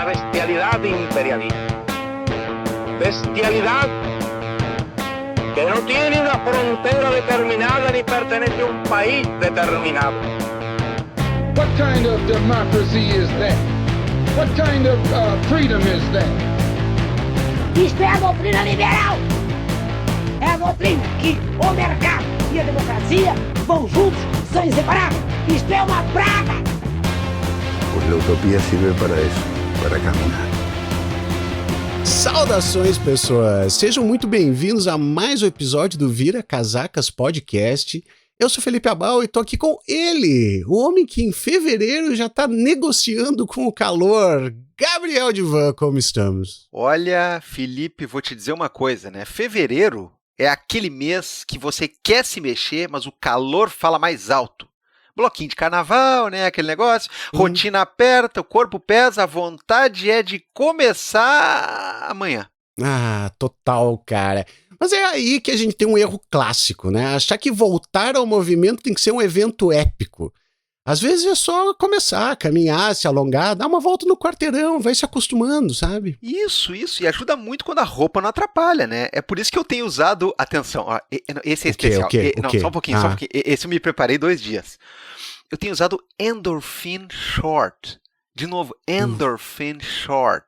la bestialidad imperialista. Bestialidad que no tiene una frontera determinada ni pertenece a un país determinado. What kind of democracy is that? What kind of freedom is that? Isto é a doutrina liberal. É a doutrina que o mercado e a democracia vão juntos, são inseparáveis. Isto é uma praga. Pues la utopía sirve para eso, para caminar. Saudações, pessoas! Sejam muito bem-vindos a mais um episódio do Vira Casacas Podcast. Eu sou Felipe Abal e tô aqui com ele, o homem que em fevereiro já tá negociando com o calor. Gabriel Divan, como estamos? Olha, Felipe, vou te dizer uma coisa, né? Fevereiro é aquele mês que você quer se mexer, mas o calor fala mais alto. Bloquinho de carnaval, né? Aquele negócio. Rotina aperta, o corpo pesa, a vontade é de começar amanhã. Ah, total, cara. Mas é aí que a gente tem um erro clássico, né? Achar que voltar ao movimento tem que ser um evento épico. Às vezes é só começar, caminhar, se alongar, dar uma volta no quarteirão, vai se acostumando, sabe? Isso. E ajuda muito quando a roupa não atrapalha, né? É por isso que eu tenho usado... Atenção, ó, esse é especial. Não, só um pouquinho. Esse eu me preparei 2 dias. Eu tenho usado Endorphin Short. De novo, Endorphin Short.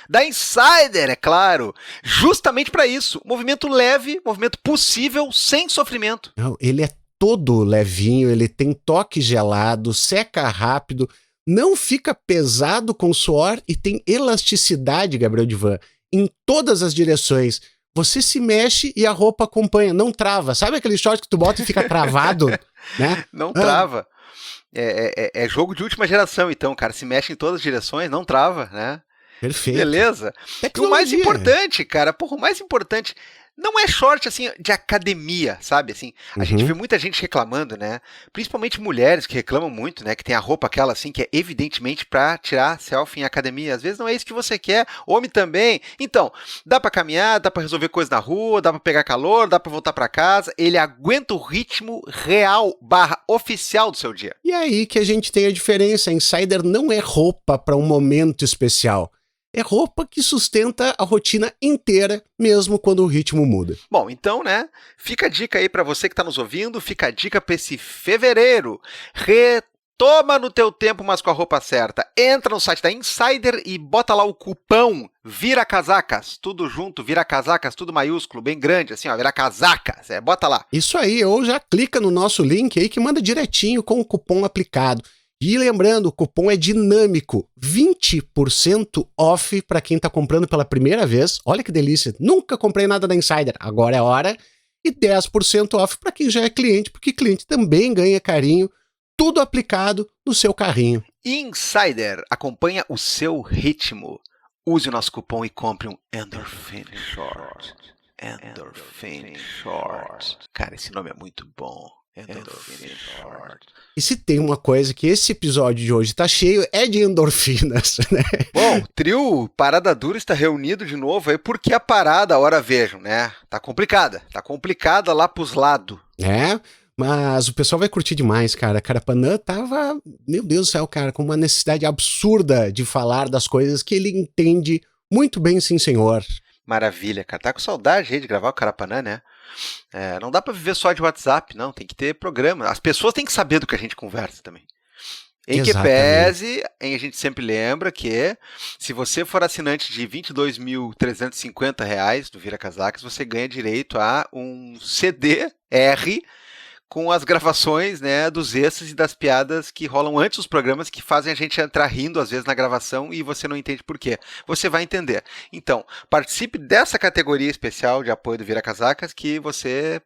Da Insider, é claro. Justamente para isso. Movimento leve, movimento possível, sem sofrimento. Não, ele é todo levinho, ele tem toque gelado, seca rápido, não fica pesado com suor e tem elasticidade, Gabriel Divan, em todas as direções. Você se mexe e a roupa acompanha, não trava. Sabe aquele short que tu bota e fica travado? Né? Não trava. É jogo de última geração, então, cara. Se mexe em todas as direções, não trava, né? Perfeito. Beleza? E o mais importante, cara, o mais importante não é short, assim, de academia, sabe? Assim, a gente vê muita gente reclamando, né? Principalmente mulheres que reclamam muito, né? Que tem a roupa aquela, assim, que é evidentemente pra tirar selfie em academia. Às vezes não é isso que você quer, homem também. Então, dá pra caminhar, dá pra resolver coisas na rua, dá pra pegar calor, dá pra voltar pra casa. Ele aguenta o ritmo real / oficial do seu dia. E aí que a gente tem a diferença. A Insider não é roupa pra um momento especial. É roupa que sustenta a rotina inteira, mesmo quando o ritmo muda. Bom, então, né, fica a dica aí pra você que tá nos ouvindo, fica a dica pra esse fevereiro. Retoma no teu tempo, mas com a roupa certa. Entra no site da Insider e bota lá o cupom Vira Casacas, tudo junto, Vira Casacas, tudo maiúsculo, bem grande, assim, ó, Vira Casacas, bota lá. Isso aí, ou já clica no nosso link aí que manda direitinho com o cupom aplicado. E lembrando, o cupom é dinâmico, 20% off para quem está comprando pela primeira vez. Olha que delícia, nunca comprei nada da Insider, agora é hora. E 10% off para quem já é cliente, porque cliente também ganha carinho, tudo aplicado no seu carrinho. Insider, acompanha o seu ritmo. Use o nosso cupom e compre um Endorphin Short. Endorphin Short. Cara, esse nome é muito bom. Endorphin Short. E se tem uma coisa que esse episódio de hoje tá cheio, é de endorfinas, né? Bom, o trio Parada Dura está reunido de novo aí, porque a parada, ora vejam, né? Tá complicada lá pros lados. É, mas o pessoal vai curtir demais, cara. Carapanã tava, meu Deus do céu, cara, com uma necessidade absurda de falar das coisas que ele entende muito bem, sim, senhor. Maravilha, cara. Tá com saudade aí de gravar o Carapanã, né? Não dá pra viver só de WhatsApp, não. Tem que ter programa. As pessoas têm que saber do que a gente conversa também. Em que pese, a gente sempre lembra que se você for assinante de R$ 22.350 do Vira Casacas, você ganha direito a um CD-R com as gravações, né, dos extras e das piadas que rolam antes dos programas, que fazem a gente entrar rindo às vezes na gravação e você não entende por quê. Você vai entender. Então, participe dessa categoria especial de apoio do Vira Casacas, que você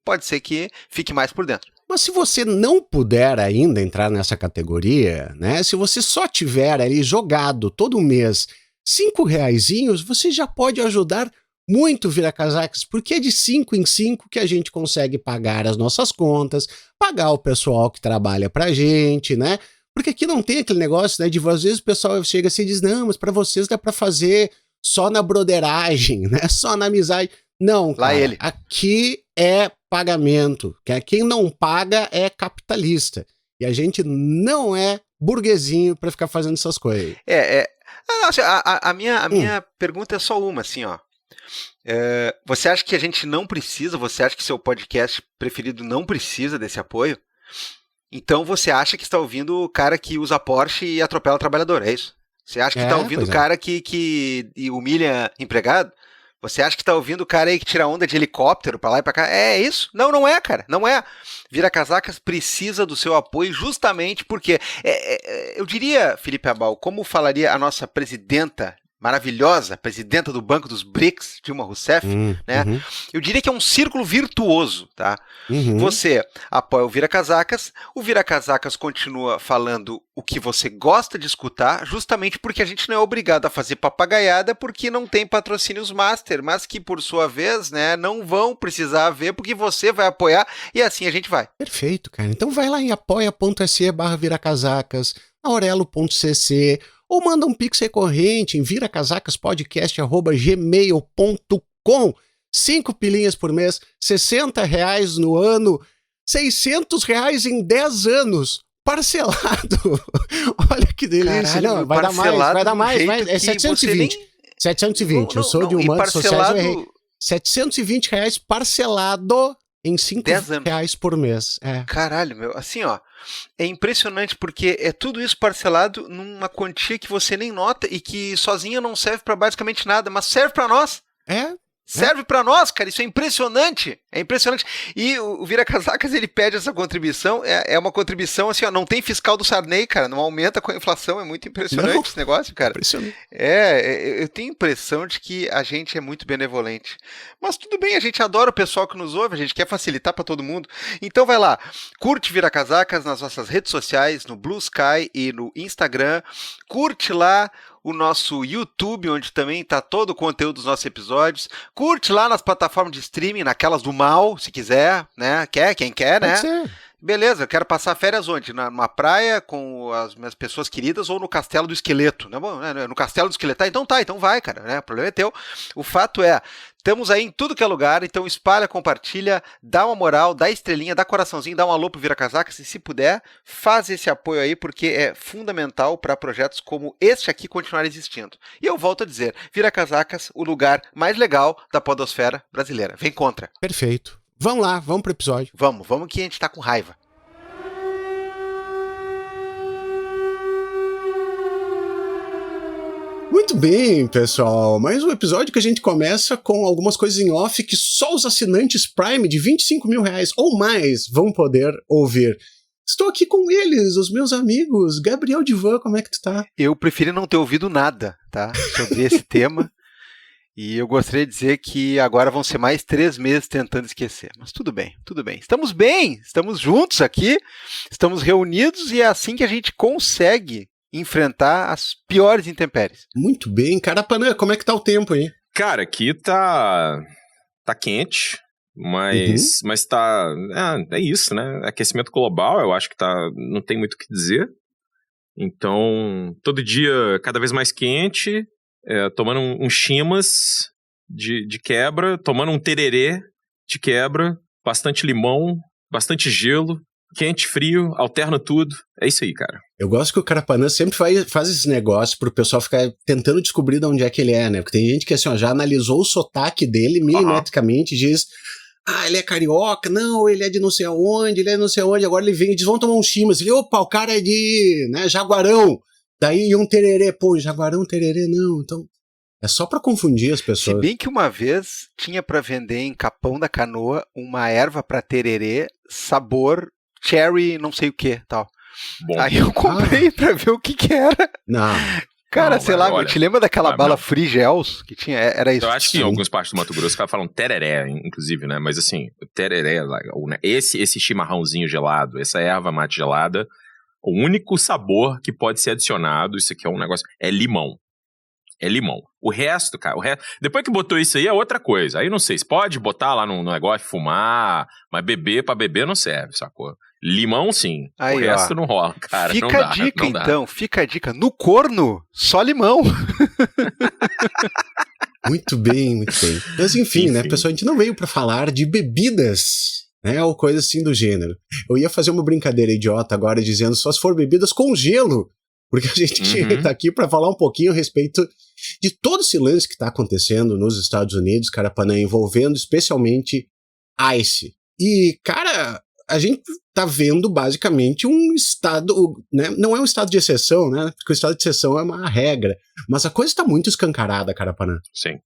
pode ser que fique mais por dentro. Mas se você não puder ainda entrar nessa categoria, né, se você só tiver ali jogado todo mês R$5, você já pode ajudar muito Vira Casacas, porque é de 5 em 5 que a gente consegue pagar as nossas contas, pagar o pessoal que trabalha pra gente, né? Porque aqui não tem aquele negócio, né, de às vezes o pessoal chega assim e diz, não, mas pra vocês dá pra fazer só na broderagem, né? Só na amizade. Não, cara, aqui é pagamento. Quem não paga é capitalista. E a gente não é burguesinho pra ficar fazendo essas coisas. Assim, a minha pergunta é só uma, assim, ó. Você acha que a gente não precisa? Você acha que seu podcast preferido não precisa desse apoio? Então você acha que está ouvindo o cara que usa Porsche e atropela o trabalhador, é isso? Você acha que está ouvindo o cara que humilha empregado? Você acha que está ouvindo o cara aí que tira onda de helicóptero pra lá e pra cá? É isso? Não, não é, cara. Não é. Vira Casacas precisa do seu apoio justamente porque... eu diria, Felipe Abal, como falaria a nossa presidenta maravilhosa, presidenta do Banco dos BRICS, Dilma Rousseff, né? Eu diria que é um círculo virtuoso, tá? Você apoia o Vira Casacas continua falando o que você gosta de escutar, justamente porque a gente não é obrigado a fazer papagaiada porque não tem patrocínios master, mas que por sua vez, né, não vão precisar ver porque você vai apoiar e assim a gente vai. Perfeito, cara. Então vai lá em apoia.se/viracasacas, aurelo.cc, ou manda um pix recorrente em viracasacaspodcast@gmail.com. 5 pilinhas por mês, R$60 no ano, R$600 em 10 anos, parcelado. Olha que delícia. Caralho, não, vai dar mais, é 720. Nem... 720, eu sou de humanos sociais, eu errei. R$720 parcelado em R$5 por mês. Caralho, meu, assim, ó, é impressionante porque é tudo isso parcelado numa quantia que você nem nota e que sozinha não serve pra basicamente nada, mas serve pra nós. Serve pra nós, cara, isso é impressionante, E o Vira Casacas, ele pede essa contribuição, é uma contribuição assim, ó, não tem fiscal do Sarney, cara, não aumenta com a inflação, é muito impressionante esse negócio, cara. Impressionante. Eu tenho a impressão de que a gente é muito benevolente, mas tudo bem, a gente adora o pessoal que nos ouve, a gente quer facilitar pra todo mundo, então vai lá, curte Vira Casacas nas nossas redes sociais, no Blue Sky e no Instagram, curte lá o nosso YouTube, onde também está todo o conteúdo dos nossos episódios. Curte lá nas plataformas de streaming, naquelas do mal, se quiser, né? Quem quer, né? Pode ser. Beleza, eu quero passar férias onde? Numa praia com as minhas pessoas queridas ou no Castelo do Esqueleto? Né? Bom, no Castelo do Esqueleto, então vai, cara, né? O problema é teu. O fato é, estamos aí em tudo que é lugar, então espalha, compartilha, dá uma moral, dá estrelinha, dá coraçãozinho, dá um alô pro Vira Casacas e se puder, faz esse apoio aí porque é fundamental para projetos como este aqui continuar existindo. E eu volto a dizer, Vira Casacas, o lugar mais legal da podosfera brasileira. Vem contra. Perfeito. Vamos lá, vamos pro episódio. Vamos que a gente tá com raiva. Muito bem, pessoal. Mais um episódio que a gente começa com algumas coisas em off que só os assinantes Prime de R$25 mil ou mais vão poder ouvir. Estou aqui com eles, os meus amigos. Gabriel Divan, como é que tu tá? Eu prefiro não ter ouvido nada, tá? Sobre esse tema. E eu gostaria de dizer que agora vão ser mais 3 meses tentando esquecer. Mas tudo bem. Estamos bem, estamos juntos aqui, estamos reunidos e é assim que a gente consegue enfrentar as piores intempéries. Muito bem. Carapanã, como é que tá o tempo aí? Cara, aqui tá quente, mas tá... É isso, né? Aquecimento global, eu acho que não tem muito o que dizer. Então, todo dia cada vez mais quente... tomando um chimas de quebra, tomando um tererê de quebra, bastante limão, bastante gelo, quente, frio, alterna tudo. É isso aí, cara. Eu gosto que o Carapanã sempre faz esse negócio pro pessoal ficar tentando descobrir de onde é que ele é, né? Porque tem gente que assim, ó, já analisou o sotaque dele milimetricamente e diz... ele é carioca, não, ele é de não sei aonde, agora ele vem e diz, vamos tomar um chimas. Ele, opa, o cara é de, né, Jaguarão. Daí um tererê, Jaguarão, tererê, não, então é só pra confundir as pessoas. Se bem que uma vez tinha pra vender em Capão da Canoa uma erva pra tererê, sabor cherry não sei o que, tal. Bom. Aí eu comprei pra ver o que era. Não. Cara, não, sei lá, olha, te lembra daquela bala Free Gels que tinha? Era isso. Eu acho que em algumas partes do Mato Grosso os caras falam tereré, inclusive, né? Mas assim, tereré, esse chimarrãozinho gelado, essa erva mate gelada, o único sabor que pode ser adicionado, isso aqui é um negócio, é limão. É limão. O resto, cara, depois que botou isso aí é outra coisa. Aí não sei, se pode botar lá no negócio, fumar, mas pra beber não serve, sacou? Limão sim, aí, o resto não rola, cara. Fica não dá, a dica não dá. Então, fica a dica. No corno, só limão. Muito bem. Mas enfim, né, pessoal, a gente não veio pra falar de bebidas, né, ou coisa assim do gênero. Eu ia fazer uma brincadeira idiota agora dizendo só se for bebidas com gelo. porque a gente tá aqui para falar um pouquinho a respeito de todo esse lance que tá acontecendo nos Estados Unidos, Carapanã, envolvendo especialmente ICE. E, cara, a gente tá vendo basicamente um estado, né? Não é um estado de exceção, né? Porque o estado de exceção é uma regra, mas a coisa tá muito escancarada, Carapanã. Sim.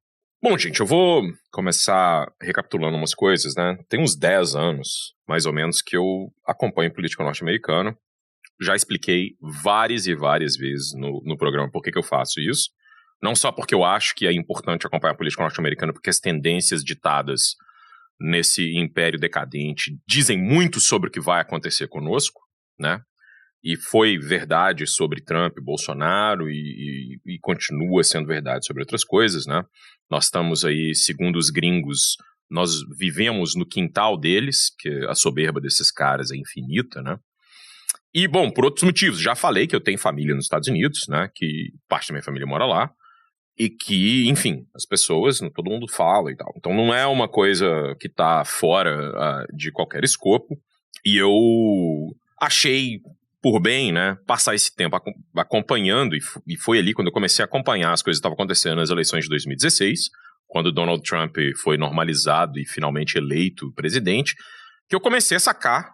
Bom, gente, eu vou começar recapitulando umas coisas, né? Tem uns 10 anos, mais ou menos, que eu acompanho política norte-americana. Já expliquei várias e várias vezes no programa por que eu faço isso. Não só porque eu acho que é importante acompanhar a política norte-americana, porque as tendências ditadas nesse império decadente dizem muito sobre o que vai acontecer conosco, né? E foi verdade sobre Trump e Bolsonaro e continua sendo verdade sobre outras coisas, né? Nós estamos aí, segundo os gringos, nós vivemos no quintal deles, porque a soberba desses caras é infinita, né? E, bom, por outros motivos, já falei que eu tenho família nos Estados Unidos, né? Que parte da minha família mora lá. E que, enfim, as pessoas, todo mundo fala e tal. Então não é uma coisa que tá fora de qualquer escopo. E eu achei por bem, né, passar esse tempo acompanhando, e foi ali quando eu comecei a acompanhar as coisas que estavam acontecendo nas eleições de 2016, quando Donald Trump foi normalizado e finalmente eleito presidente, que eu comecei a sacar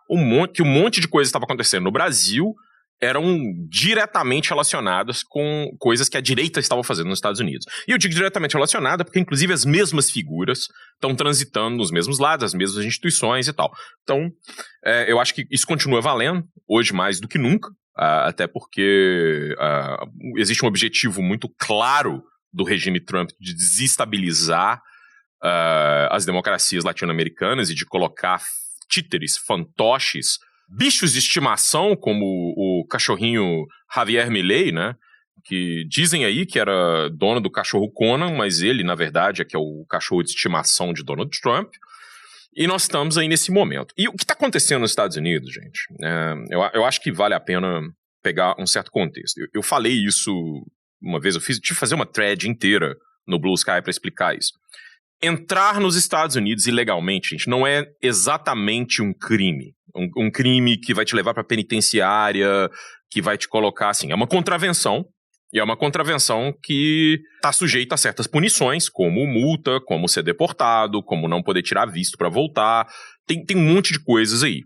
que um monte de coisas estava acontecendo no Brasil eram diretamente relacionadas com coisas que a direita estava fazendo nos Estados Unidos. E eu digo diretamente relacionada porque, inclusive, as mesmas figuras estão transitando nos mesmos lados, as mesmas instituições e tal. Então, eu acho que isso continua valendo, hoje mais do que nunca, até porque existe um objetivo muito claro do regime Trump de desestabilizar as democracias latino-americanas e de colocar títeres, fantoches, bichos de estimação, como o cachorrinho Javier Milei, né? Que dizem aí que era dono do cachorro Conan, mas ele, na verdade, é que é o cachorro de estimação de Donald Trump. E nós estamos aí nesse momento. E o que está acontecendo nos Estados Unidos, gente? Eu acho que vale a pena pegar um certo contexto. Eu falei isso uma vez, tive que fazer uma thread inteira no Blue Sky para explicar isso. Entrar nos Estados Unidos ilegalmente, gente, não é exatamente um crime. Um crime que vai te levar para penitenciária, que vai te colocar assim. É uma contravenção, e é uma contravenção que está sujeita a certas punições, como multa, como ser deportado, como não poder tirar visto para voltar. Tem um monte de coisas aí.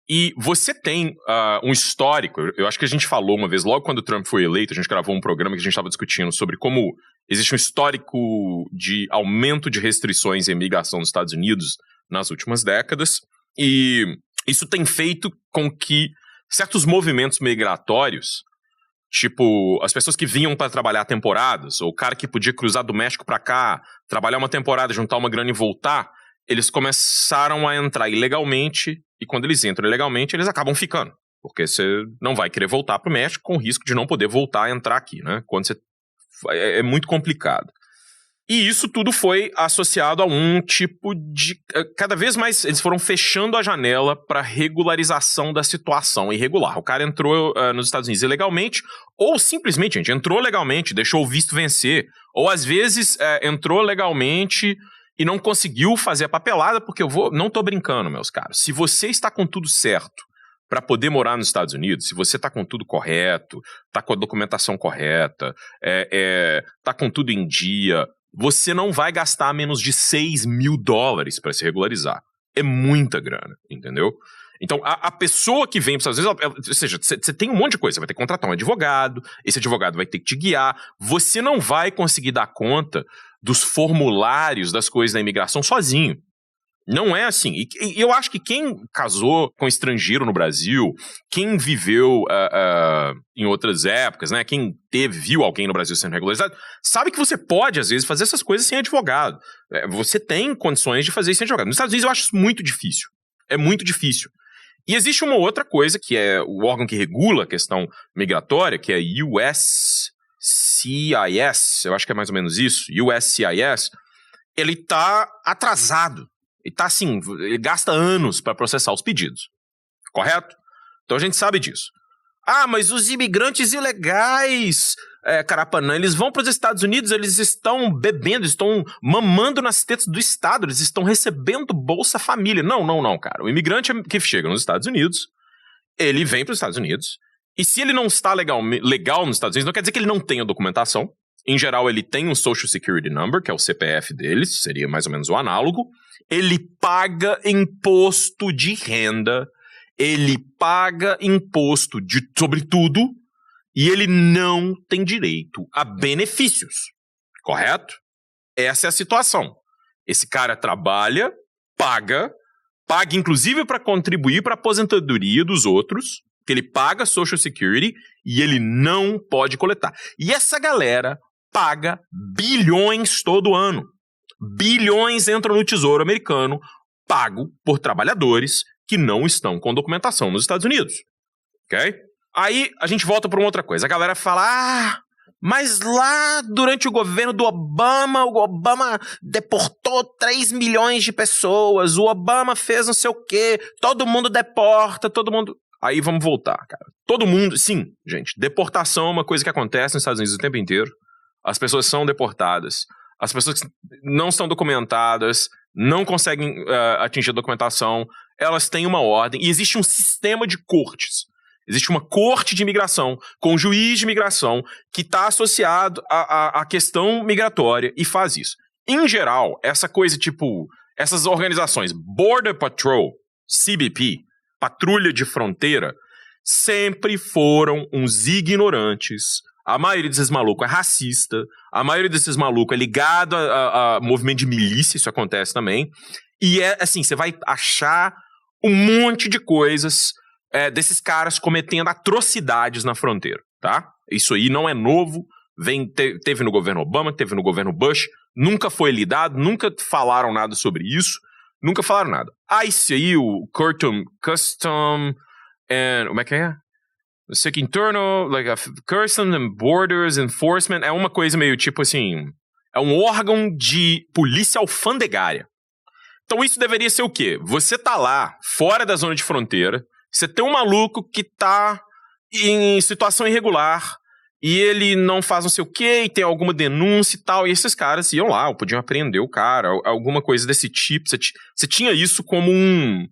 E você tem um histórico, eu acho que a gente falou uma vez, logo quando o Trump foi eleito, a gente gravou um programa que a gente estava discutindo sobre como existe um histórico de aumento de restrições à imigração nos Estados Unidos nas últimas décadas, e isso tem feito com que certos movimentos migratórios, tipo as pessoas que vinham para trabalhar temporadas, ou o cara que podia cruzar do México para cá, trabalhar uma temporada, juntar uma grana e voltar, eles começaram a entrar ilegalmente, e quando eles entram ilegalmente, eles acabam ficando. Porque você não vai querer voltar para o México com o risco de não poder voltar a entrar aqui, né? Quando você... É muito complicado. E isso tudo foi associado a um tipo de... Cada vez mais eles foram fechando a janela para regularização da situação irregular. O cara entrou nos Estados Unidos ilegalmente, ou simplesmente, gente, entrou legalmente, deixou o visto vencer, ou às vezes entrou legalmente e não conseguiu fazer a papelada, porque não tô brincando, meus caros. Se você está com tudo certo para poder morar nos Estados Unidos, se você está com tudo correto, está com a documentação correta, está com tudo em dia, você não vai gastar menos de $6 mil para se regularizar. É muita grana, entendeu? Então, a pessoa que vem para os Estados Unidos, ou seja, você tem um monte de coisa, você vai ter que contratar um advogado, esse advogado vai ter que te guiar, você não vai conseguir dar conta dos formulários das coisas da imigração sozinho. Não é assim. E eu acho que quem casou com estrangeiro no Brasil, quem viveu em outras épocas, né, quem viu alguém no Brasil sendo regularizado, sabe que você pode, às vezes, fazer essas coisas sem advogado. Você tem condições de fazer isso sem advogado. Nos Estados Unidos eu acho isso muito difícil. É muito difícil. E existe uma outra coisa, que é o órgão que regula a questão migratória, que é USCIS, eu acho que é mais ou menos isso, USCIS, ele tá atrasado. Ele tá assim, ele gasta anos para processar os pedidos, correto? Então a gente sabe disso. Ah, mas os imigrantes ilegais, Carapanã, eles vão para os Estados Unidos, eles estão bebendo, estão mamando nas tetas do Estado, eles estão recebendo Bolsa Família. Não, cara. O imigrante que chega nos Estados Unidos, ele vem para os Estados Unidos, E se ele não está legal nos Estados Unidos, não quer dizer que ele não tenha documentação. Em geral, ele tem um Social Security Number, que é o CPF dele, seria mais ou menos o análogo. Ele paga imposto de renda, ele paga imposto sobre tudo, e ele não tem direito a benefícios, correto? Essa é a situação. Esse cara trabalha, paga inclusive para contribuir para a aposentadoria dos outros, que ele paga Social Security e ele não pode coletar. E essa galera paga bilhões todo ano. Bilhões entram no Tesouro Americano, pago por trabalhadores que não estão com documentação nos Estados Unidos. Ok? Aí a gente volta para uma outra coisa. A galera fala, mas lá durante o governo do Obama, o Obama deportou 3 milhões de pessoas, o Obama fez não sei o quê, todo mundo deporta, todo mundo... Aí vamos voltar, cara. Todo mundo... Sim, gente, deportação é uma coisa que acontece nos Estados Unidos o tempo inteiro. As pessoas são deportadas. As pessoas que não estão documentadas, não conseguem atingir a documentação, elas têm uma ordem. E existe um sistema de cortes. Existe uma corte de imigração, com um juiz de imigração, que está associado à questão migratória e faz isso. Em geral, essa coisa tipo... Essas organizações, Border Patrol, CBP, Patrulha de Fronteira, sempre foram uns ignorantes. A maioria desses malucos é racista, a maioria desses malucos é ligado a movimento de milícia, isso acontece também. E é assim, você vai achar um monte de coisas desses caras cometendo atrocidades na fronteira, tá? Isso aí não é novo, teve no governo Obama, teve no governo Bush, nunca foi lidado, nunca falaram nada sobre isso, nunca falaram nada. ICE aí, o Custom and... Como é que é? Internal, Customs and Borders Enforcement, é uma coisa meio tipo assim, é um órgão de polícia alfandegária. Então isso deveria ser o quê? Você tá lá, fora da zona de fronteira, você tem um maluco que tá em situação irregular, e ele não faz não sei o quê, e tem alguma denúncia e tal, e esses caras iam lá, ou podiam apreender o cara, alguma coisa desse tipo. Você tinha isso como um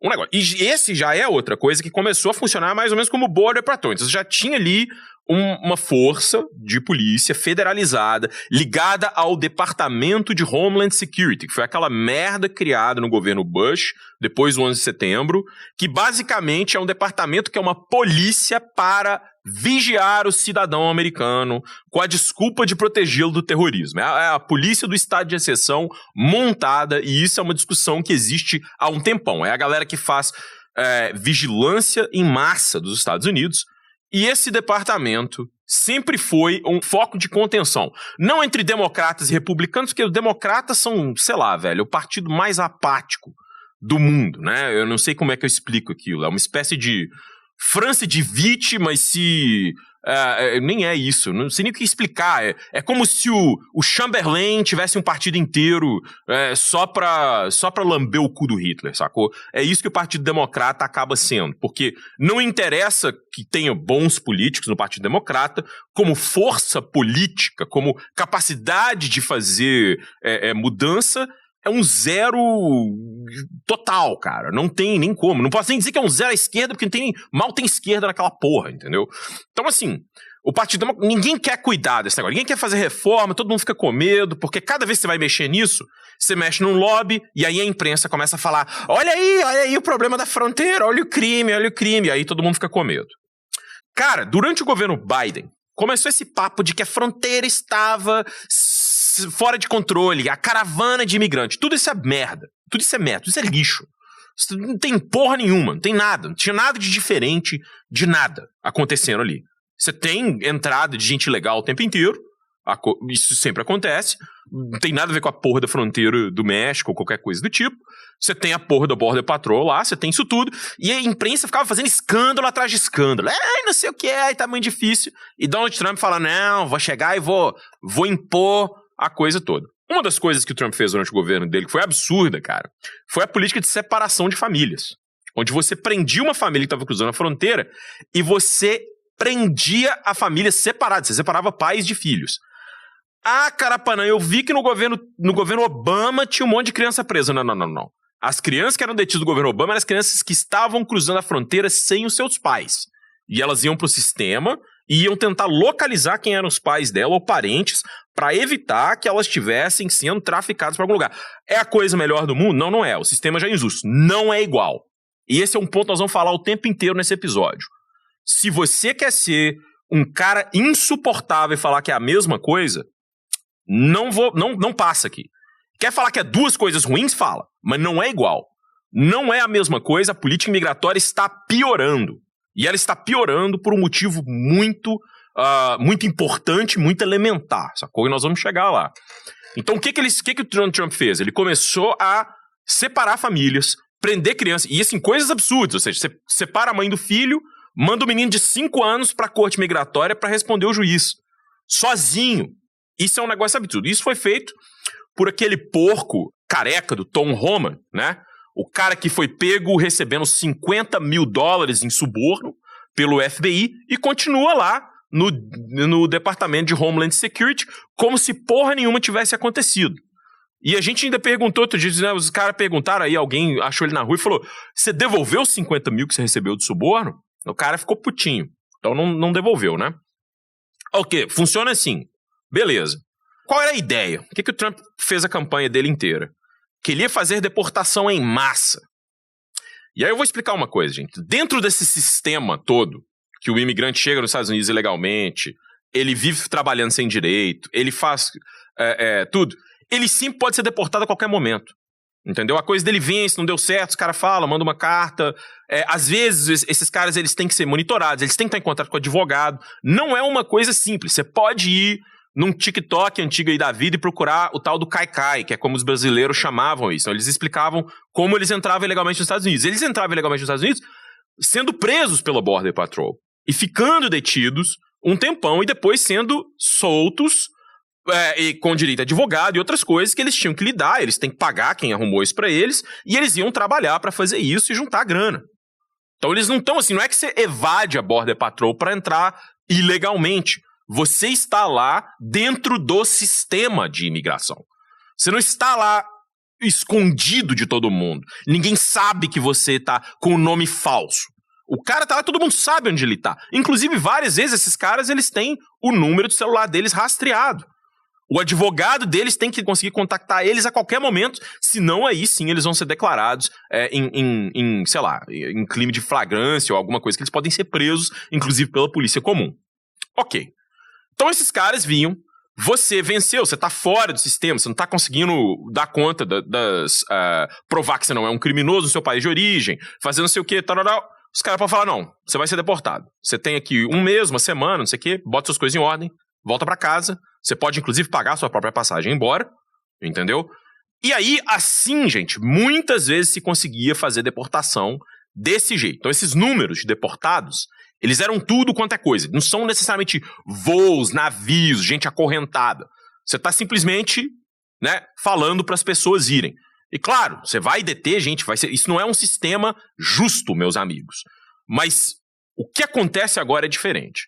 negócio. E esse já é outra coisa que começou a funcionar mais ou menos como Border Patrol. Então você já tinha ali uma força de polícia federalizada, ligada ao Departamento de Homeland Security, que foi aquela merda criada no governo Bush, depois do 11 de setembro, que basicamente é um departamento que é uma polícia para vigiar o cidadão americano com a desculpa de protegê-lo do terrorismo. É a polícia do estado de exceção montada, e isso é uma discussão que existe há um tempão. É a galera que faz vigilância em massa dos Estados Unidos, e esse departamento sempre foi um foco de contenção. Não entre democratas e republicanos, porque os democratas são, sei lá, velho, o partido mais apático do mundo, né? Eu não sei como é que eu explico aquilo. É uma espécie de França de Vichy, mas se... nem é isso, não sei nem o que explicar. É como se o Chamberlain tivesse um partido inteiro só pra lamber o cu do Hitler, sacou? É isso que o Partido Democrata acaba sendo, porque não interessa que tenha bons políticos no Partido Democrata, como força política, como capacidade de fazer mudança, é um zero total, cara. Não tem nem como. Não posso nem dizer que é um zero à esquerda, porque mal tem esquerda naquela porra, entendeu? Então, assim, o Partido Democrata, ninguém quer cuidar desse negócio. Ninguém quer fazer reforma, todo mundo fica com medo, porque cada vez que você vai mexer nisso, você mexe num lobby, e aí a imprensa começa a falar, olha aí o problema da fronteira, olha o crime, e aí todo mundo fica com medo. Cara, durante o governo Biden, começou esse papo de que a fronteira estava fora de controle, a caravana de imigrantes. Tudo isso é merda. Tudo isso é lixo. Isso não tem porra nenhuma, não tem nada. Não tinha nada de diferente de nada acontecendo ali. Você tem entrada de gente legal o tempo inteiro. Isso sempre acontece. Não tem nada a ver com a porra da fronteira do México ou qualquer coisa do tipo. Você tem a porra da Border Patrol lá, você tem isso tudo. E a imprensa ficava fazendo escândalo atrás de escândalo. Não sei o que tá muito difícil. E Donald Trump fala, não, vou chegar e vou impor a coisa toda. Uma das coisas que o Trump fez durante o governo dele, que foi absurda, cara, foi a política de separação de famílias. Onde você prendia uma família que estava cruzando a fronteira e você prendia a família separada. Você separava pais de filhos. Carapanã, eu vi que no governo Obama tinha um monte de criança presa. Não. As crianças que eram detidas do governo Obama eram as crianças que estavam cruzando a fronteira sem os seus pais. E elas iam pro sistema e iam tentar localizar quem eram os pais dela ou parentes para evitar que elas estivessem sendo traficadas para algum lugar. É a coisa melhor do mundo? Não, não é. O sistema já é injusto. Não é igual. E esse é um ponto que nós vamos falar o tempo inteiro nesse episódio. Se você quer ser um cara insuportável e falar que é a mesma coisa, não passa aqui. Quer falar que é duas coisas ruins? Fala. Mas não é igual. Não é a mesma coisa. A política migratória está piorando. E ela está piorando por um motivo muito importante, muito elementar, sacou? E nós vamos chegar lá. Então, o que o Trump fez? Ele começou a separar famílias, prender crianças, e assim, coisas absurdas. Ou seja, você separa a mãe do filho, manda o menino de 5 anos para a corte migratória para responder o juiz. Sozinho. Isso é um negócio absurdo. Isso foi feito por aquele porco careca do Tom Homan, né? O cara que foi pego recebendo $50 mil em suborno pelo FBI e continua lá no Departamento de Homeland Security como se porra nenhuma tivesse acontecido. E a gente ainda perguntou outro dia, né, os caras perguntaram aí, alguém achou ele na rua e falou, você devolveu os 50 mil que você recebeu de suborno? O cara ficou putinho. Então não devolveu, né? Ok, funciona assim. Beleza. Qual era a ideia? O que o Trump fez a campanha dele inteira? Que ele ia fazer deportação em massa. E aí eu vou explicar uma coisa, gente. Dentro desse sistema todo, que o imigrante chega nos Estados Unidos ilegalmente, ele vive trabalhando sem direito, ele faz tudo, ele sim pode ser deportado a qualquer momento. Entendeu? A coisa dele vem, se não deu certo, os caras falam, manda uma carta. Às vezes, esses caras eles têm que ser monitorados, eles têm que estar em contato com o advogado. Não é uma coisa simples. Você pode ir num TikTok antigo aí da vida e procurar o tal do Caicai, que é como os brasileiros chamavam isso. Então, eles explicavam como eles entravam ilegalmente nos Estados Unidos. Eles entravam ilegalmente nos Estados Unidos sendo presos pela Border Patrol e ficando detidos um tempão e depois sendo soltos e com direito a advogado e outras coisas que eles tinham que lidar. Eles têm que pagar quem arrumou isso pra eles e eles iam trabalhar pra fazer isso e juntar grana. Então eles não estão assim, não é que você evade a Border Patrol pra entrar ilegalmente. Você está lá dentro do sistema de imigração. Você não está lá escondido de todo mundo. Ninguém sabe que você está com o nome falso. O cara está lá, todo mundo sabe onde ele está. Inclusive, várias vezes, esses caras eles têm o número do celular deles rastreado. O advogado deles tem que conseguir contactar eles a qualquer momento, senão aí sim eles vão ser declarados sei lá, em crime de flagrância ou alguma coisa que eles podem ser presos, inclusive pela polícia comum. Ok. Então esses caras vinham, você venceu, você tá fora do sistema, você não tá conseguindo dar conta provar que você não é um criminoso no seu país de origem, fazer não sei o quê, os caras podem falar, não, você vai ser deportado. Você tem aqui um mês, uma semana, não sei o quê, bota suas coisas em ordem, volta pra casa, você pode inclusive pagar a sua própria passagem embora, entendeu? E aí, assim, gente, muitas vezes se conseguia fazer deportação desse jeito. Então esses números de deportados, eles eram tudo quanto é coisa. Não são necessariamente voos, navios, gente acorrentada. Você está simplesmente, né, falando para as pessoas irem. E claro, você vai deter gente, isso não é um sistema justo, meus amigos. Mas o que acontece agora é diferente.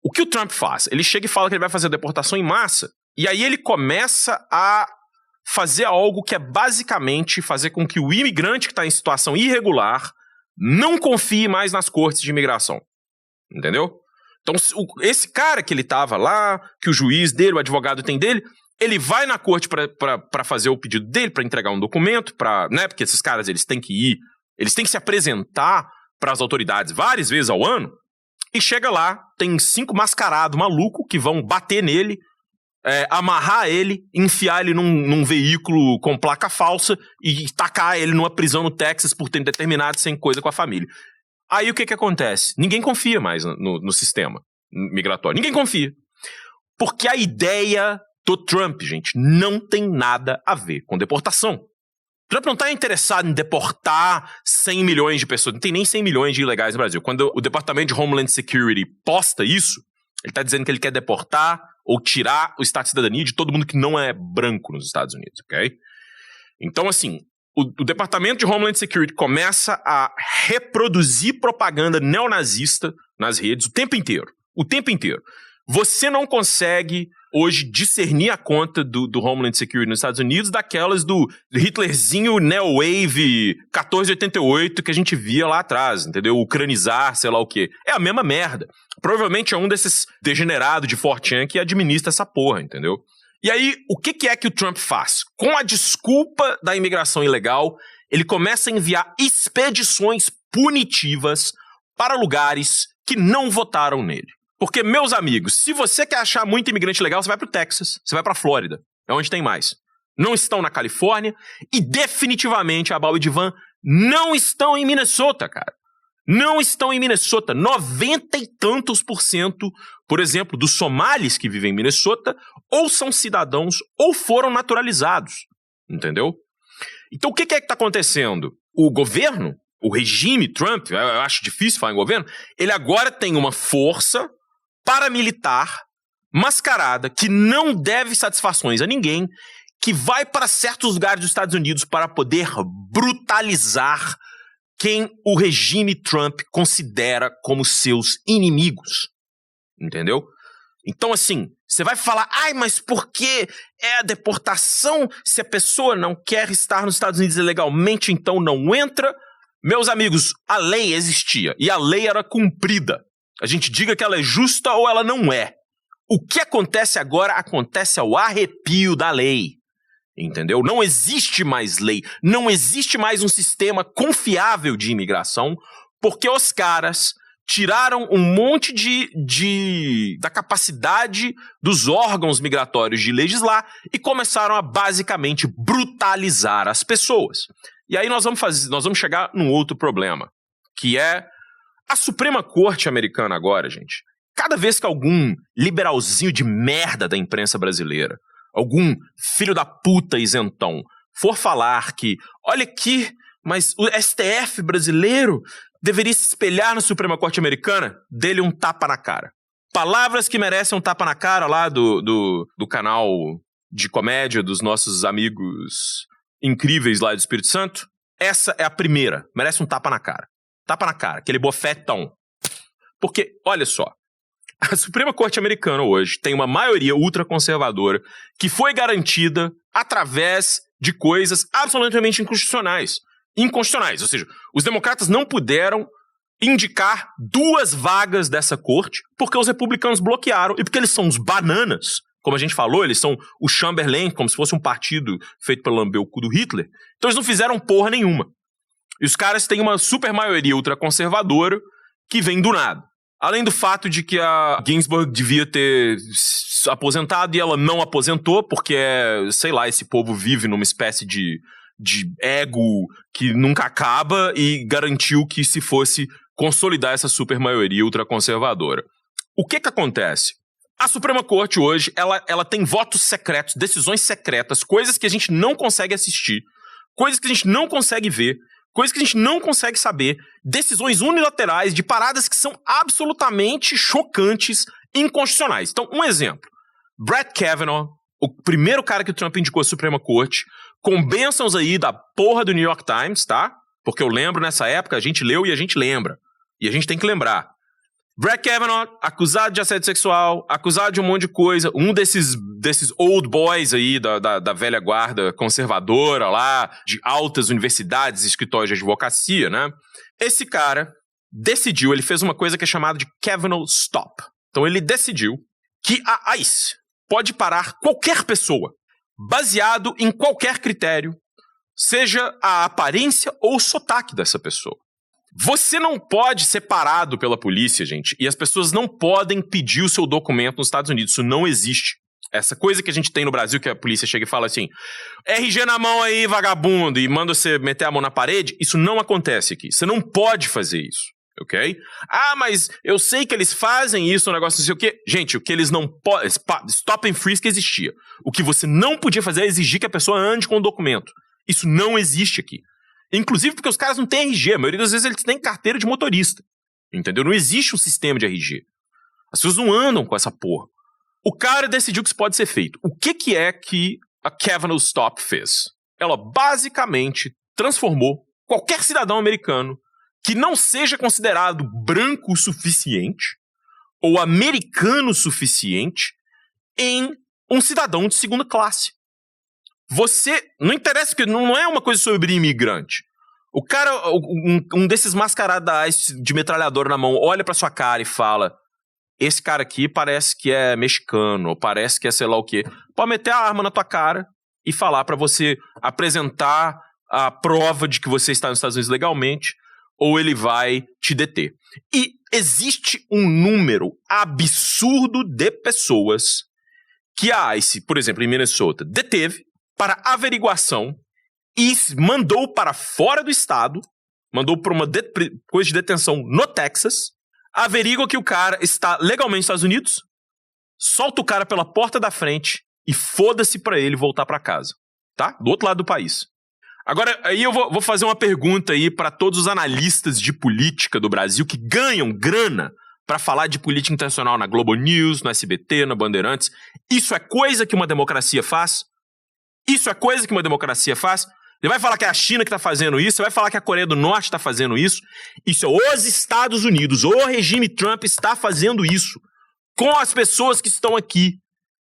O que o Trump faz? Ele chega e fala que ele vai fazer deportação em massa, e aí ele começa a fazer algo que é basicamente fazer com que o imigrante que está em situação irregular não confie mais nas cortes de imigração. Entendeu? Então, esse cara que ele estava lá, que o juiz dele, o advogado tem dele, ele vai na corte para fazer o pedido dele, para entregar um documento, né? Porque esses caras eles têm que ir, eles têm que se apresentar para as autoridades várias vezes ao ano, e chega lá, tem 5 mascarados malucos que vão bater nele, amarrar ele, enfiar ele num veículo com placa falsa e tacar ele numa prisão no Texas por tempo determinado sem coisa com a família. Aí o que acontece? Ninguém confia mais no sistema migratório. Ninguém confia. Porque a ideia do Trump, gente, não tem nada a ver com deportação. Trump não está interessado em deportar 100 milhões de pessoas. Não tem nem 100 milhões de ilegais no Brasil. Quando o Departamento de Homeland Security posta isso, ele está dizendo que ele quer deportar ou tirar o estado de cidadania de todo mundo que não é branco nos Estados Unidos, ok? Então, assim, o Departamento de Homeland Security começa a reproduzir propaganda neonazista nas redes o tempo inteiro. O tempo inteiro. Você não consegue hoje discernir a conta do Homeland Security nos Estados Unidos daquelas do Hitlerzinho Neo-Wave 1488 que a gente via lá atrás, entendeu? Ucranizar, sei lá o quê. É a mesma merda. Provavelmente é um desses degenerados de 4chan que administra essa porra, entendeu? E aí, o que é que o Trump faz? Com a desculpa da imigração ilegal, ele começa a enviar expedições punitivas para lugares que não votaram nele. Porque, meus amigos, se você quer achar muito imigrante legal, você vai pro Texas, você vai pra Flórida, é onde tem mais. Não estão na Califórnia e definitivamente a Bal e Divan não estão em Minnesota, cara. Não estão em Minnesota. 90 e tantos %, por exemplo, dos somalis que vivem em Minnesota, ou são cidadãos ou foram naturalizados. Entendeu? Então o que é que está acontecendo? O governo, o regime Trump, eu acho difícil falar em governo, ele agora tem uma força paramilitar mascarada que não deve satisfações a ninguém, que vai para certos lugares dos Estados Unidos para poder brutalizar quem o regime Trump considera como seus inimigos. Entendeu? Então, assim, você vai falar, mas por que é a deportação? Se a pessoa não quer estar nos Estados Unidos ilegalmente, então não entra. Meus amigos, a lei existia e a lei era cumprida. A gente diga que ela é justa ou ela não é. O que acontece agora acontece ao arrepio da lei. Entendeu? Não existe mais lei, não existe mais um sistema confiável de imigração, porque os caras tiraram um monte da capacidade dos órgãos migratórios de legislar e começaram a basicamente brutalizar as pessoas. E aí nós vamos chegar num outro problema, que é a Suprema Corte americana agora, gente. Cada vez que algum liberalzinho de merda da imprensa brasileira, algum filho da puta isentão for falar que, olha aqui, mas o STF brasileiro deveria se espelhar na Suprema Corte americana, dê-lhe um tapa na cara. Palavras que merecem um tapa na cara lá do canal de comédia dos nossos amigos incríveis lá do Espírito Santo. Essa é a primeira, merece um tapa na cara. Tapa na cara, aquele bofetão. Porque, olha só, a Suprema Corte americana hoje tem uma maioria ultraconservadora que foi garantida através de coisas absolutamente inconstitucionais. Inconstitucionais, ou seja, os democratas não puderam indicar 2 vagas dessa corte porque os republicanos bloquearam e porque eles são uns bananas. Como a gente falou, eles são o Chamberlain, como se fosse um partido feito para lamber o cu do Hitler. Então eles não fizeram porra nenhuma. E os caras têm uma super maioria ultraconservadora que vem do nada. Além do fato de que a Ginsburg devia ter se aposentado e ela não aposentou, porque, sei lá, esse povo vive numa espécie de ego que nunca acaba e garantiu que se fosse consolidar essa super maioria ultraconservadora. O que acontece? A Suprema Corte hoje, ela tem votos secretos, decisões secretas, coisas que a gente não consegue assistir, coisas que a gente não consegue ver, coisas que a gente não consegue saber, decisões unilaterais de paradas que são absolutamente chocantes e inconstitucionais. Então, um exemplo. Brett Kavanaugh, o primeiro cara que o Trump indicou à Suprema Corte, com bênçãos aí da porra do New York Times, tá? Porque eu lembro nessa época, a gente leu e a gente lembra. E a gente tem que lembrar. Brett Kavanaugh, acusado de assédio sexual, acusado de um monte de coisa, um desses old boys aí da velha guarda conservadora lá, de altas universidades e escritórios de advocacia, né? Esse cara decidiu, ele fez uma coisa que é chamada de Kavanaugh Stop. Então ele decidiu que a ICE pode parar qualquer pessoa, baseado em qualquer critério, seja a aparência ou o sotaque dessa pessoa. Você não pode ser parado pela polícia, gente, e as pessoas não podem pedir o seu documento nos Estados Unidos. Isso não existe. Essa coisa que a gente tem no Brasil, que a polícia chega e fala assim, RG na mão aí, vagabundo, e manda você meter a mão na parede, isso não acontece aqui. Você não pode fazer isso, ok? Mas eu sei que eles fazem isso, um negócio não sei o quê. Gente, o que eles não podem... Stop and frisk existia. O que você não podia fazer é exigir que a pessoa ande com o documento. Isso não existe aqui. Inclusive porque os caras não têm RG. A maioria das vezes eles têm carteira de motorista. Entendeu? Não existe um sistema de RG. As pessoas não andam com essa porra. O cara decidiu que isso pode ser feito. O que é que a Kavanaugh Stop fez? Ela basicamente transformou qualquer cidadão americano que não seja considerado branco o suficiente ou americano o suficiente em um cidadão de segunda classe. Você, não interessa, que não é uma coisa sobre imigrante. O cara, um desses mascaradas de metralhadora na mão, olha pra sua cara e fala, esse cara aqui parece que é mexicano, ou parece que é sei lá o quê. Pode meter a arma na tua cara e falar pra você apresentar a prova de que você está nos Estados Unidos legalmente, ou ele vai te deter. E existe um número absurdo de pessoas que a ICE, por exemplo, em Minnesota, deteve para averiguação e mandou para fora do estado, mandou para uma coisa de detenção no Texas, averigua que o cara está legalmente nos Estados Unidos, solta o cara pela porta da frente e foda-se para ele voltar para casa, tá? Do outro lado do país. Agora, aí eu vou fazer uma pergunta aí para todos os analistas de política do Brasil que ganham grana para falar de política internacional na Globo News, no SBT, na Bandeirantes. Isso é coisa que uma democracia faz? Isso é coisa que uma democracia faz? Você vai falar que é a China que está fazendo isso? Você vai falar que a Coreia do Norte está fazendo isso? Isso é os Estados Unidos, o regime Trump está fazendo isso com as pessoas que estão aqui,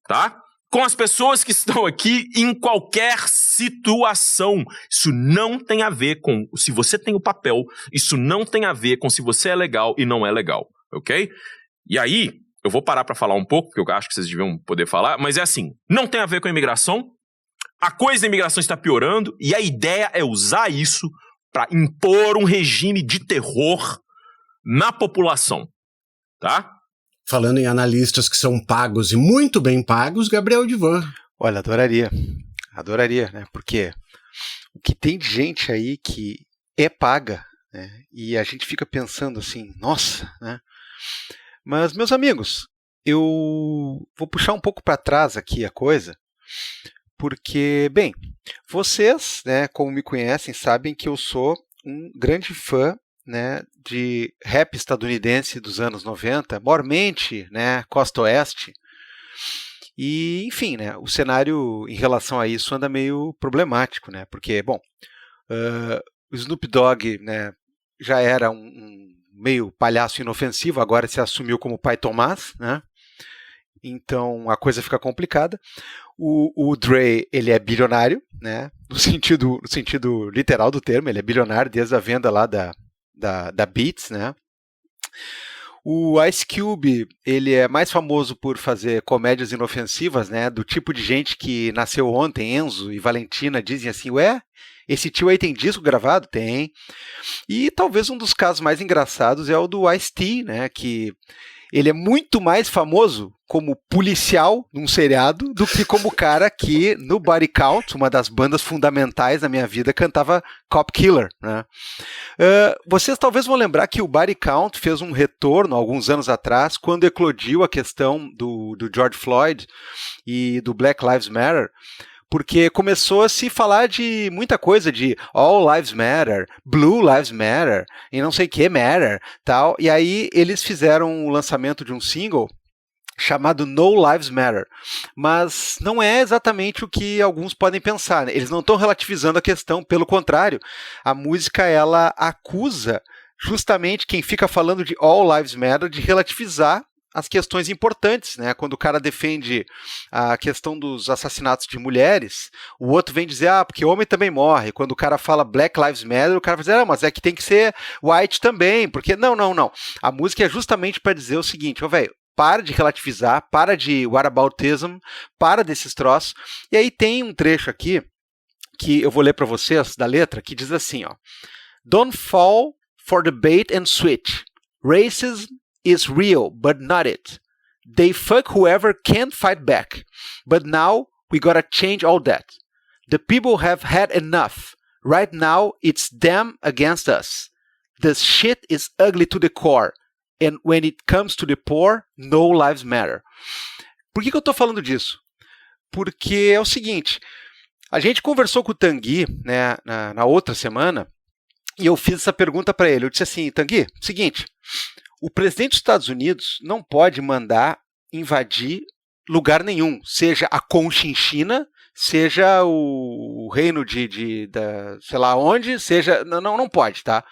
tá? Com as pessoas que estão aqui em qualquer situação. Isso não tem a ver com se você tem o papel, isso não tem a ver com se você é legal e não é legal, ok? E aí, eu vou parar para falar um pouco, porque eu acho que vocês deviam poder falar, mas é assim, não tem a ver com a imigração, a coisa da imigração está piorando e a ideia é usar isso para impor um regime de terror na população, tá? Falando em analistas que são pagos e muito bem pagos, Gabriel Divan. Olha, adoraria, né? Porque o que tem de gente aí que é paga, né? E a gente fica pensando assim, nossa, né? Mas, meus amigos, eu vou puxar um pouco para trás aqui a coisa, porque, bem, vocês, né, como me conhecem, sabem que eu sou um grande fã, né, de rap estadunidense dos anos 90, maiormente, né, Costa Oeste. E, enfim, né, o cenário em relação a isso anda meio problemático, né, porque, bom, o Snoop Dogg, né, já era um meio palhaço inofensivo, agora se assumiu como Pai Tomás, né, então a coisa fica complicada. O Dre, ele é bilionário, né, no sentido literal do termo, ele é bilionário desde a venda lá da Beats, né. O Ice Cube, ele é mais famoso por fazer comédias inofensivas, né, do tipo de gente que nasceu ontem, Enzo e Valentina, dizem assim, ué, esse tio aí tem disco gravado? Tem. E talvez um dos casos mais engraçados é o do Ice-T, né, que ele é muito mais famoso como policial num seriado do que como cara que no Body Count, uma das bandas fundamentais da minha vida, cantava Cop Killer, né? Vocês talvez vão lembrar que o Body Count fez um retorno alguns anos atrás, quando eclodiu a questão do George Floyd e do Black Lives Matter, porque começou a se falar de muita coisa, de All Lives Matter, Blue Lives Matter, e não sei o que Matter, tal. E aí eles fizeram o lançamento de um single chamado No Lives Matter, mas não é exatamente o que alguns podem pensar, né? Eles não estão relativizando a questão, pelo contrário, a música ela acusa justamente quem fica falando de All Lives Matter de relativizar as questões importantes, né? Quando o cara defende a questão dos assassinatos de mulheres, o outro vem dizer, porque homem também morre. Quando o cara fala Black Lives Matter, o cara vai dizer, mas é que tem que ser white também, porque não. A música é justamente para dizer o seguinte, velho, para de relativizar, para de whataboutism, para desses troços. E aí tem um trecho aqui, que eu vou ler para vocês, da letra, que diz assim, ó, Don't fall for the bait and switch. Racism is real, but not it. They fuck whoever can't fight back. But now we gotta change all that. The people have had enough. Right now it's them against us. The shit is ugly to the core. And when it comes to the poor, no lives matter. Por que eu tô falando disso? Porque é o seguinte, a gente conversou com o Tanguy, né, na outra semana, e eu fiz essa pergunta para ele. Eu disse assim, Tanguy, seguinte, o presidente dos Estados Unidos não pode mandar invadir lugar nenhum, seja a Conchinchina, seja o reino sei lá onde, seja... Não pode, tá?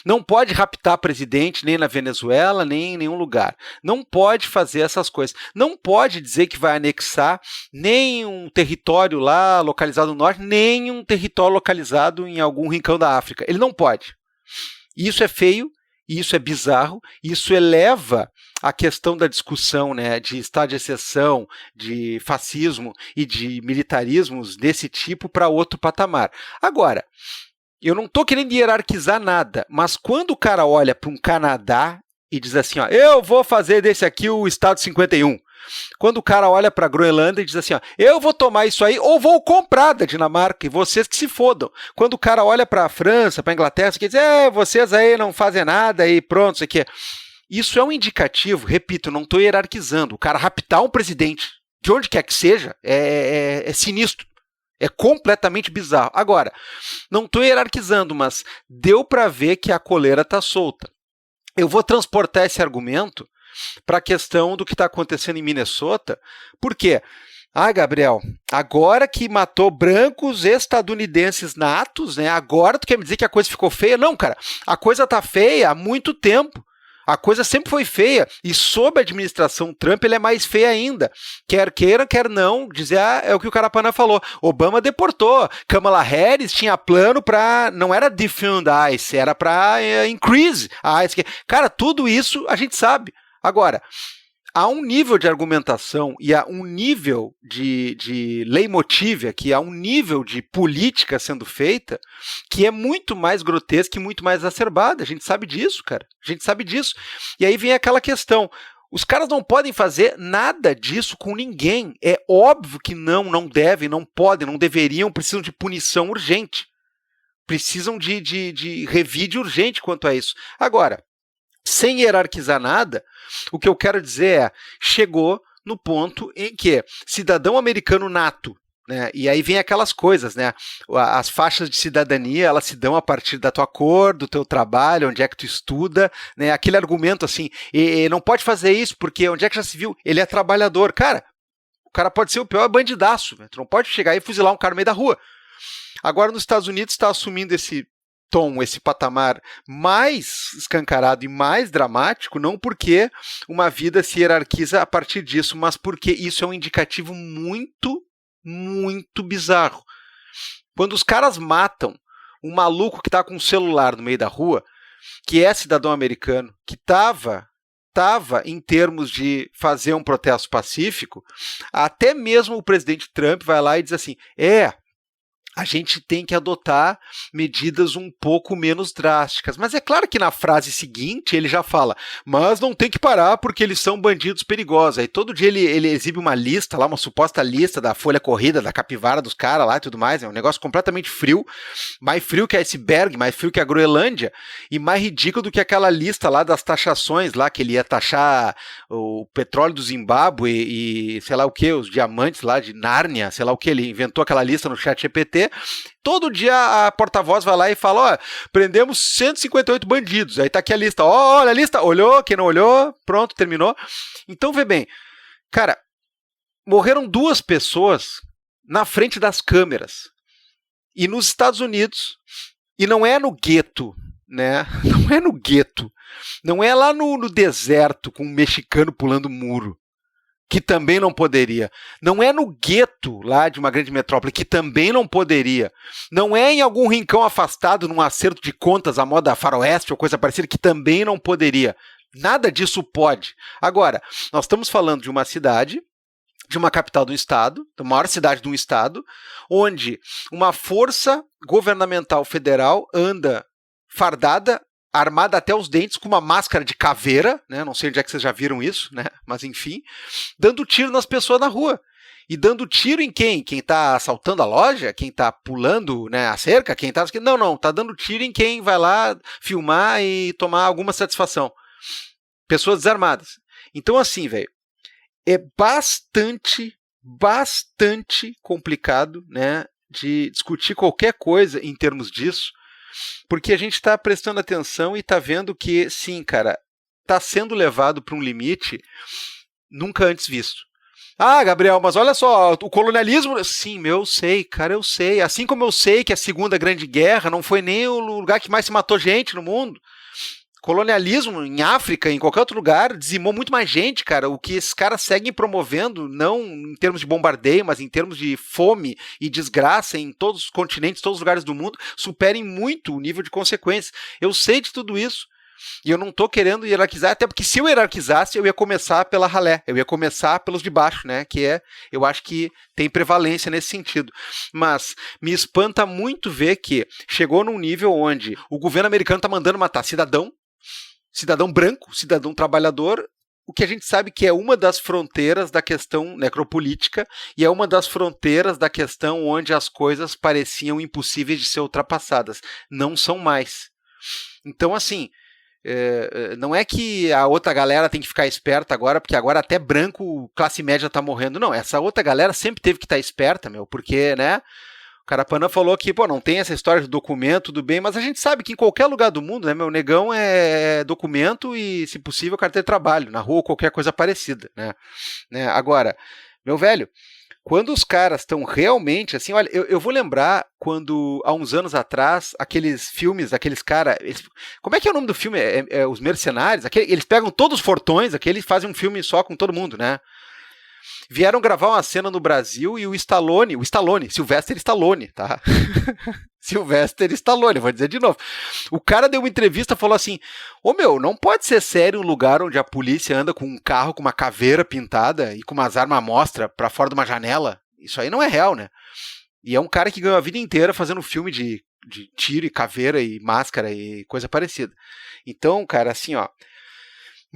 Não pode raptar presidente nem na Venezuela, nem em nenhum lugar. Não pode fazer essas coisas. Não pode dizer que vai anexar nem um território lá localizado no norte, nem um território localizado em algum rincão da África. Ele não pode. Isso é feio, isso é bizarro, isso eleva a questão da discussão, né, de estado de exceção, de fascismo e de militarismos desse tipo para outro patamar. Agora, eu não estou querendo hierarquizar nada, mas quando o cara olha para um Canadá e diz assim, ó, eu vou fazer desse aqui o Estado 51. Quando o cara olha para a Groenlândia e diz assim, ó, eu vou tomar isso aí ou vou comprar da Dinamarca e vocês que se fodam. Quando o cara olha para a França, para a Inglaterra, você quer dizer, vocês aí não fazem nada e pronto, isso aqui. Isso é um indicativo, repito, não estou hierarquizando. O cara raptar um presidente, de onde quer que seja, é sinistro. É completamente bizarro. Agora, não estou hierarquizando, mas deu para ver que a coleira está solta. Eu vou transportar esse argumento para a questão do que está acontecendo em Minnesota. Por quê? Gabriel, agora que matou brancos estadunidenses natos, né? Agora tu quer me dizer que a coisa ficou feia? Não, cara, a coisa tá feia há muito tempo. A coisa sempre foi feia, e sob a administração Trump ele é mais feia ainda. Quer queira, quer não, dizer, é o que o Carapanã falou. Obama deportou, Kamala Harris tinha plano para, não era defund ICE, era para increase a ICE. Cara, tudo isso a gente sabe. Agora, há um nível de argumentação e há um nível de leitmotiv aqui, há um nível de política sendo feita que é muito mais grotesca e muito mais exacerbada. A gente sabe disso, cara. A gente sabe disso. E aí vem aquela questão. Os caras não podem fazer nada disso com ninguém. É óbvio que não devem, não podem, não deveriam, precisam de punição urgente. Precisam de revide urgente quanto a isso. Agora, sem hierarquizar nada, o que eu quero dizer é, chegou no ponto em que cidadão americano nato, né, e aí vem aquelas coisas, né, as faixas de cidadania, elas se dão a partir da tua cor, do teu trabalho, onde é que tu estuda, né, aquele argumento assim, e não pode fazer isso porque onde é que já se viu? Ele é trabalhador. Cara, o cara pode ser o pior bandidaço, né? Tu não pode chegar e fuzilar um cara no meio da rua. Agora nos Estados Unidos está assumindo esse tom, esse patamar mais escancarado e mais dramático, não porque uma vida se hierarquiza a partir disso, mas porque isso é um indicativo muito, muito bizarro. Quando os caras matam um maluco que está com um celular no meio da rua, que é cidadão americano, que estava em termos de fazer um protesto pacífico, até mesmo o presidente Trump vai lá e diz assim, a gente tem que adotar medidas um pouco menos drásticas. Mas é claro que na frase seguinte ele já fala, mas não tem que parar porque eles são bandidos perigosos. Aí todo dia ele exibe uma lista lá, uma suposta lista da folha corrida, da capivara dos caras lá e tudo mais. É um negócio completamente frio, mais frio que iceberg, mais frio que a Groenlândia e mais ridículo do que aquela lista lá das taxações lá, que ele ia taxar o petróleo do Zimbábue e sei lá o que, os diamantes lá de Nárnia, sei lá o que, ele inventou aquela lista no ChatGPT. Todo dia a porta-voz vai lá e fala, prendemos 158 bandidos, aí tá aqui a lista, olha a lista, olhou, quem não olhou, pronto, terminou. Então vê bem, cara, morreram 2 pessoas na frente das câmeras, e nos Estados Unidos, e não é no gueto, né, não é no gueto, não é lá no deserto com um mexicano pulando muro, que também não poderia. Não é no gueto lá de uma grande metrópole, que também não poderia. Não é em algum rincão afastado, num acerto de contas à moda faroeste ou coisa parecida, que também não poderia. Nada disso pode. Agora, nós estamos falando de uma cidade, de uma capital do estado, da maior cidade de um estado, onde uma força governamental federal anda fardada, armada até os dentes, com uma máscara de caveira, né? Não sei onde é que vocês já viram isso, né? Mas enfim, dando tiro nas pessoas na rua. E dando tiro em quem? Quem está assaltando a loja? Quem está pulando, né, a cerca? Quem tá... Não, tá dando tiro em quem vai lá filmar e tomar alguma satisfação. Pessoas desarmadas. Então assim, velho, é bastante complicado, né, de discutir qualquer coisa em termos disso, porque a gente está prestando atenção e está vendo que, sim, cara, está sendo levado para um limite nunca antes visto. Ah, Gabriel, mas olha só, o colonialismo... Sim, eu sei, cara, eu sei. Assim como eu sei que a Segunda Grande Guerra não foi nem o lugar que mais se matou gente no mundo. Colonialismo em África, em qualquer outro lugar, dizimou muito mais gente, cara. O que esses caras seguem promovendo, não em termos de bombardeio, mas em termos de fome e desgraça em todos os continentes, todos os lugares do mundo, superem muito o nível de consequências. Eu sei de tudo isso. E eu não tô querendo hierarquizar, até porque se eu hierarquizasse, eu ia começar pela ralé, eu ia começar pelos de baixo, né? Eu acho que tem prevalência nesse sentido. Mas me espanta muito ver que chegou num nível onde o governo americano tá mandando matar cidadão branco, cidadão trabalhador, o que a gente sabe que é uma das fronteiras da questão necropolítica e é uma das fronteiras da questão onde as coisas pareciam impossíveis de ser ultrapassadas. Não são mais. Então, assim, não é que a outra galera tem que ficar esperta agora, porque agora até branco, classe média tá morrendo. Não, essa outra galera sempre teve que estar esperta, porque, né, o Carapanã falou que, não tem essa história de documento, tudo bem, mas a gente sabe que em qualquer lugar do mundo, né, negão é documento e, se possível, carteira de trabalho, na rua, qualquer coisa parecida, né? Agora, meu velho, quando os caras estão realmente assim, olha, eu vou lembrar quando, há uns anos atrás, aqueles filmes, aqueles caras, como é que é o nome do filme? Os Mercenários, eles pegam todos os fortões, eles fazem um filme só com todo mundo, né? Vieram gravar uma cena no Brasil e o Stallone, Sylvester Stallone, tá? Sylvester Stallone, vou dizer de novo. O cara deu uma entrevista e falou assim, não pode ser sério um lugar onde a polícia anda com um carro com uma caveira pintada e com umas armas à mostra pra fora de uma janela. Isso aí não é real, né? E é um cara que ganhou a vida inteira fazendo filme de tiro e caveira e máscara e coisa parecida. Então, cara, assim,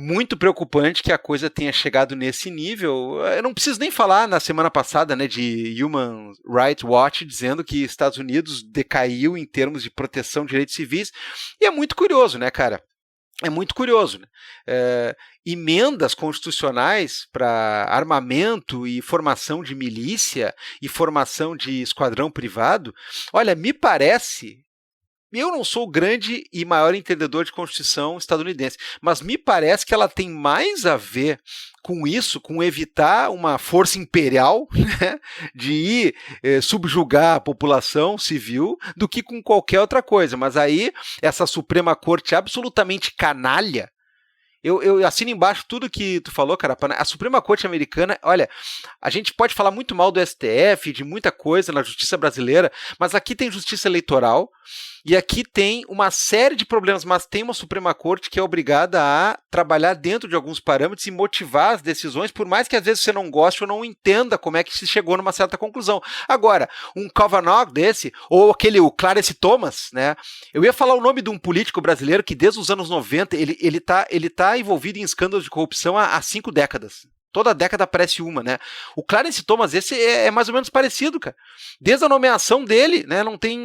muito preocupante que a coisa tenha chegado nesse nível. Eu não preciso nem falar na semana passada, né, de Human Rights Watch dizendo que Estados Unidos decaiu em termos de proteção de direitos civis. E é muito curioso, né, cara? É muito curioso, né? Emendas constitucionais para armamento e formação de milícia e formação de esquadrão privado. Olha, me parece... Eu não sou o grande e maior entendedor de Constituição estadunidense, mas me parece que ela tem mais a ver com isso, com evitar uma força imperial, né, de ir subjugar a população civil, do que com qualquer outra coisa. Mas aí, essa Suprema Corte absolutamente canalha, eu assino embaixo tudo que tu falou, Carapana. A Suprema Corte americana, olha, a gente pode falar muito mal do STF, de muita coisa na justiça brasileira, mas aqui tem justiça eleitoral, e aqui tem uma série de problemas, mas tem uma Suprema Corte que é obrigada a trabalhar dentro de alguns parâmetros e motivar as decisões, por mais que às vezes você não goste ou não entenda como é que se chegou numa certa conclusão. Agora, um Kavanaugh desse, ou o Clarence Thomas, né? Eu ia falar o nome de um político brasileiro que desde os anos 90 ele tá envolvido em escândalos de corrupção há 5 décadas. Toda década aparece uma, né? O Clarence Thomas, esse é mais ou menos parecido, cara. Desde a nomeação dele, né? Não tem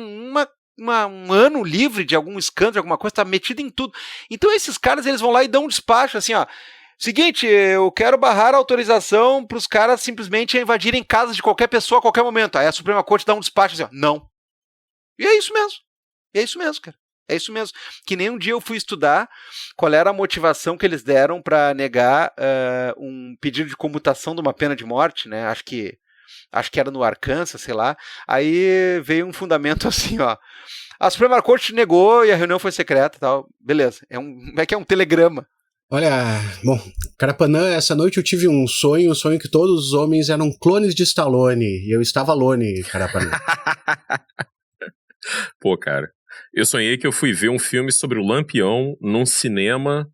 um ano livre de algum escândalo, de alguma coisa, tá metido em tudo. Então esses caras, eles vão lá e dão um despacho, assim, seguinte, eu quero barrar a autorização para os caras simplesmente invadirem casas de qualquer pessoa a qualquer momento. Aí a Suprema Corte dá um despacho assim, não. E é isso mesmo. É isso mesmo, cara. É isso mesmo. Que nem um dia eu fui estudar qual era a motivação que eles deram para negar um pedido de comutação de uma pena de morte, né? Acho que era no Arkansas, sei lá. Aí veio um fundamento assim, a Suprema Corte negou e a reunião foi secreta e tal. Beleza. É um telegrama. Olha, bom, Carapanã, essa noite eu tive um sonho que todos os homens eram clones de Stallone e eu estava alone, Carapanã. Pô, cara, eu sonhei que eu fui ver um filme sobre o Lampião num cinema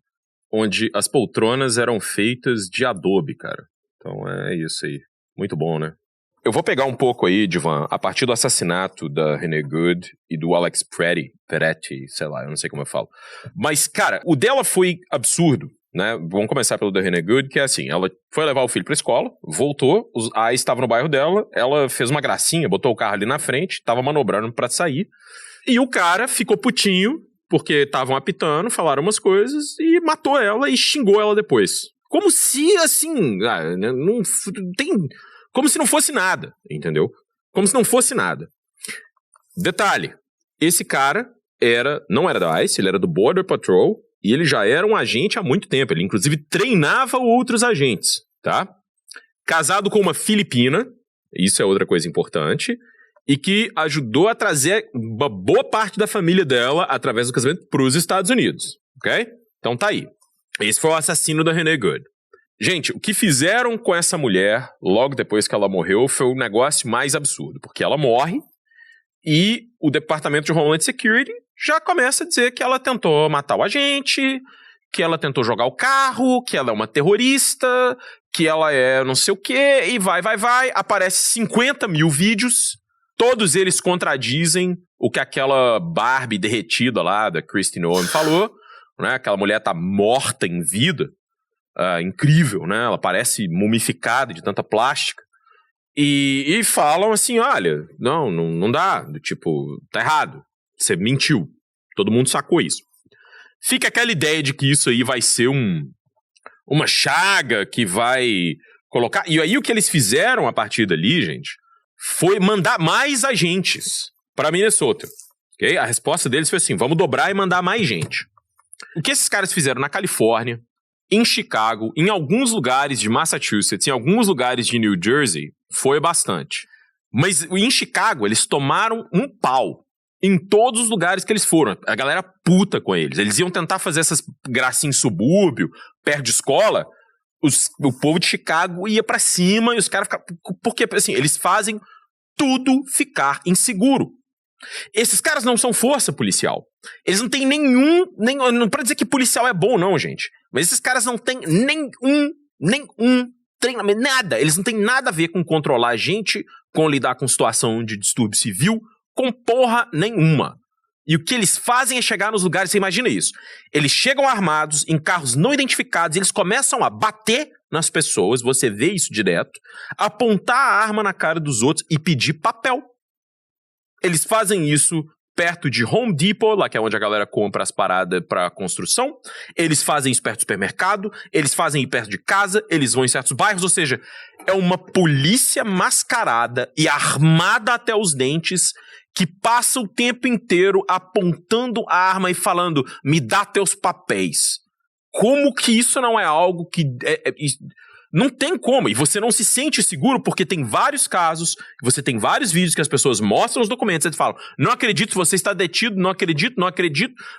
onde as poltronas eram feitas de adobe, cara. Então é isso aí. Muito bom, né? Eu vou pegar um pouco aí, Divan, a partir do assassinato da Renee Good e do Alex Peretti, sei lá, eu não sei como eu falo. Mas, cara, o dela foi absurdo, né? Vamos começar pelo da Renee Good, que é assim, ela foi levar o filho pra escola, voltou, os ICE estavam no bairro dela, ela fez uma gracinha, botou o carro ali na frente, tava manobrando pra sair, e o cara ficou putinho, porque estavam apitando, falaram umas coisas, e matou ela e xingou ela depois. Como se, assim, não tem... Como se não fosse nada, entendeu? Como se não fosse nada. Detalhe, esse cara não era da ICE, ele era do Border Patrol, e ele já era um agente há muito tempo, ele inclusive treinava outros agentes, tá? casado com uma filipina, isso é outra coisa importante, e que ajudou a trazer uma boa parte da família dela, através do casamento, para os Estados Unidos, ok? Então tá aí. Esse foi o assassino da Renee Good. Gente, o que fizeram com essa mulher, logo depois que ela morreu, foi o negócio mais absurdo, porque ela morre, e o Departamento de Homeland Security já começa a dizer que ela tentou matar o agente, que ela tentou jogar o carro, que ela é uma terrorista, que ela é não sei o quê, e vai. Aparece 50 mil vídeos, todos eles contradizem o que aquela Barbie derretida lá, da Kristen Owen, falou, né? Aquela mulher tá morta em vida, incrível, né? Ela parece mumificada de tanta plástica. E falam assim, olha, não dá, tipo, tá errado, você mentiu, todo mundo sacou isso. Fica aquela ideia de que isso aí vai ser uma chaga que vai colocar... E aí o que eles fizeram a partir dali, gente, foi mandar mais agentes para Minnesota. Okay? A resposta deles foi assim, vamos dobrar e mandar mais gente. O que esses caras fizeram na Califórnia, em Chicago, em alguns lugares de Massachusetts, em alguns lugares de New Jersey, foi bastante. Mas em Chicago, eles tomaram um pau em todos os lugares que eles foram. A galera puta com eles. Eles iam tentar fazer essas gracinhas em subúrbio, perto de escola. O povo de Chicago ia pra cima e os caras ficavam... Porque, assim, eles fazem tudo ficar inseguro. Esses caras não são força policial. Eles não têm não pra dizer que policial é bom, não, gente. Mas esses caras não têm nenhum treinamento, nada. Eles não têm nada a ver com controlar a gente, com lidar com situação de distúrbio civil, com porra nenhuma. E o que eles fazem é chegar nos lugares, você imagina isso. Eles chegam armados, em carros não identificados, eles começam a bater nas pessoas, você vê isso direto, apontar a arma na cara dos outros e pedir papel. Eles fazem isso perto de Home Depot, lá que é onde a galera compra as paradas para construção. Eles fazem isso perto do supermercado. Eles fazem isso perto de casa. Eles vão em certos bairros. Ou seja, é uma polícia mascarada e armada até os dentes que passa o tempo inteiro apontando a arma e falando, me dá teus papéis. Como que isso não é algo que... Não tem como, e você não se sente seguro porque tem vários casos, você tem vários vídeos que as pessoas mostram os documentos, eles falam, não acredito, você está detido, não acredito,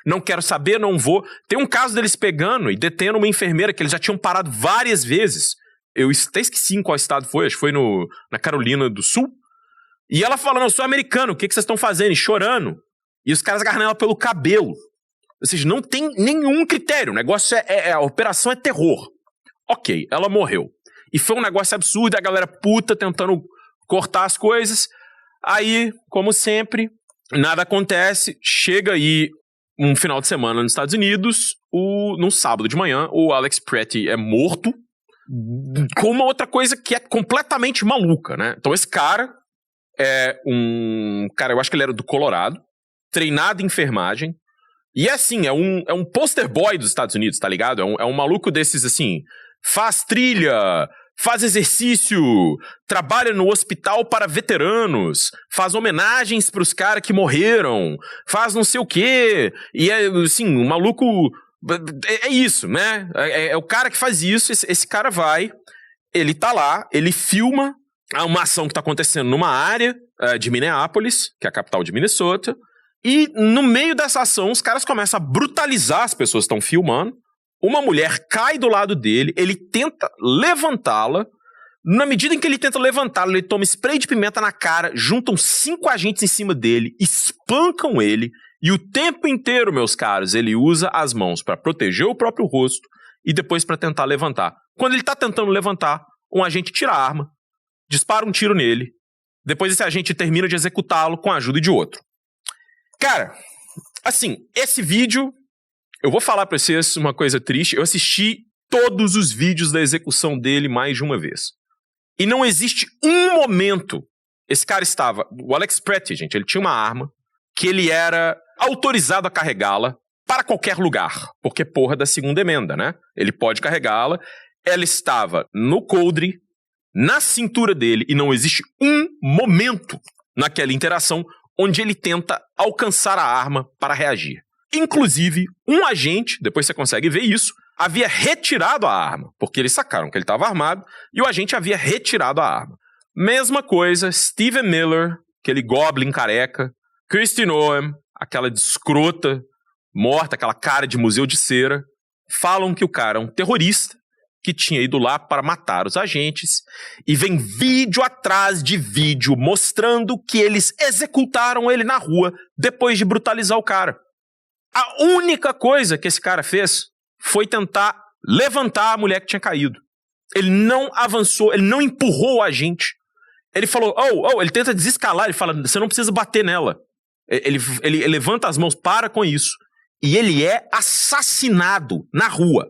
não quero saber, não vou. Tem um caso deles pegando e detendo uma enfermeira que eles já tinham parado várias vezes, eu até esqueci em qual estado foi, acho que foi na Carolina do Sul, e ela falando, eu sou americano, o que vocês estão fazendo? E chorando, e os caras agarrando ela pelo cabelo, ou seja, não tem nenhum critério, o negócio a operação é terror. Ok, ela morreu. E foi um negócio absurdo, a galera puta tentando cortar as coisas. Aí, como sempre, nada acontece. Chega aí um final de semana nos Estados Unidos, num sábado de manhã, o Alex Pretty é morto com uma outra coisa que é completamente maluca, né? Então esse cara é um cara, eu acho que ele era do Colorado, treinado em enfermagem, e é assim, é um poster boy dos Estados Unidos, tá ligado? É um maluco desses, assim... Faz trilha, faz exercício, trabalha no hospital para veteranos, faz homenagens para os caras que morreram, faz não sei o quê. E é assim, o maluco... É isso, né? É o cara que faz isso, esse cara vai, ele tá lá, ele filma uma ação que tá acontecendo numa área de Minneapolis, que é a capital de Minnesota, e no meio dessa ação os caras começam a brutalizar as pessoas que estão filmando. Uma mulher cai do lado dele, ele tenta levantá-la. Na medida em que ele tenta levantá-la, ele toma spray de pimenta na cara, juntam 5 agentes em cima dele, espancam ele, e o tempo inteiro, meus caros, ele usa as mãos para proteger o próprio rosto e depois para tentar levantar. Quando ele tá tentando levantar, um agente tira a arma, dispara um tiro nele, depois esse agente termina de executá-lo com a ajuda de outro. Cara, assim, esse vídeo... Eu vou falar pra vocês uma coisa triste. Eu assisti todos os vídeos da execução dele mais de uma vez. E não existe um momento... Esse cara estava... O Alex Pretty, gente, ele tinha uma arma que ele era autorizado a carregá-la para qualquer lugar. Porque porra da segunda emenda, né? Ele pode carregá-la. Ela estava no coldre, na cintura dele, e não existe um momento naquela interação onde ele tenta alcançar a arma para reagir. Inclusive, um agente, depois você consegue ver isso, havia retirado a arma, porque eles sacaram que ele estava armado e o agente havia retirado a arma. Mesma coisa, Stephen Miller, aquele Goblin careca, Kristi Noem, aquela escrota, morta, aquela cara de museu de cera, falam que o cara é um terrorista que tinha ido lá para matar os agentes, e vem vídeo atrás de vídeo mostrando que eles executaram ele na rua depois de brutalizar o cara. A única coisa que esse cara fez foi tentar levantar a mulher que tinha caído. Ele não avançou, ele não empurrou o agente. Ele falou, ele tenta desescalar, ele fala, você não precisa bater nela. Ele levanta as mãos, para com isso. E ele é assassinado na rua.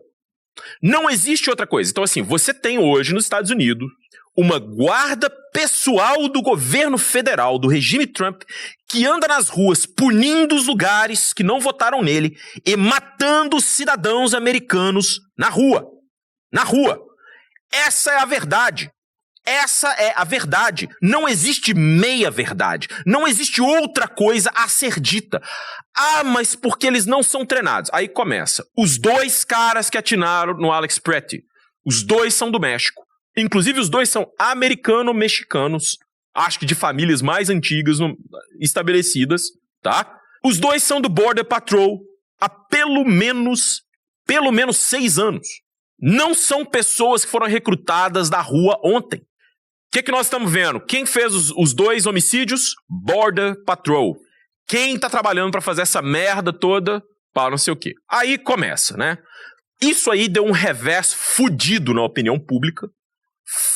Não existe outra coisa. Então, assim, você tem hoje nos Estados Unidos uma guarda pessoal do governo federal, do regime Trump, que anda nas ruas punindo os lugares que não votaram nele e matando cidadãos americanos na rua. Na rua. Essa é a verdade. Essa é a verdade. Não existe meia verdade. Não existe outra coisa a ser dita. Ah, mas porque eles não são treinados. Aí começa. Os 2 caras que atiraram no Alex Pretty, os 2 são do México. Inclusive os 2 são americano-mexicanos, acho que de famílias mais antigas estabelecidas, tá? Os 2 são do Border Patrol há pelo menos 6 anos. Não são pessoas que foram recrutadas da rua ontem. O que nós estamos vendo? Quem fez os 2 homicídios? Border Patrol. Quem tá trabalhando pra fazer essa merda toda? Para não sei o quê. Aí começa, né? Isso aí deu um revés fudido na opinião pública.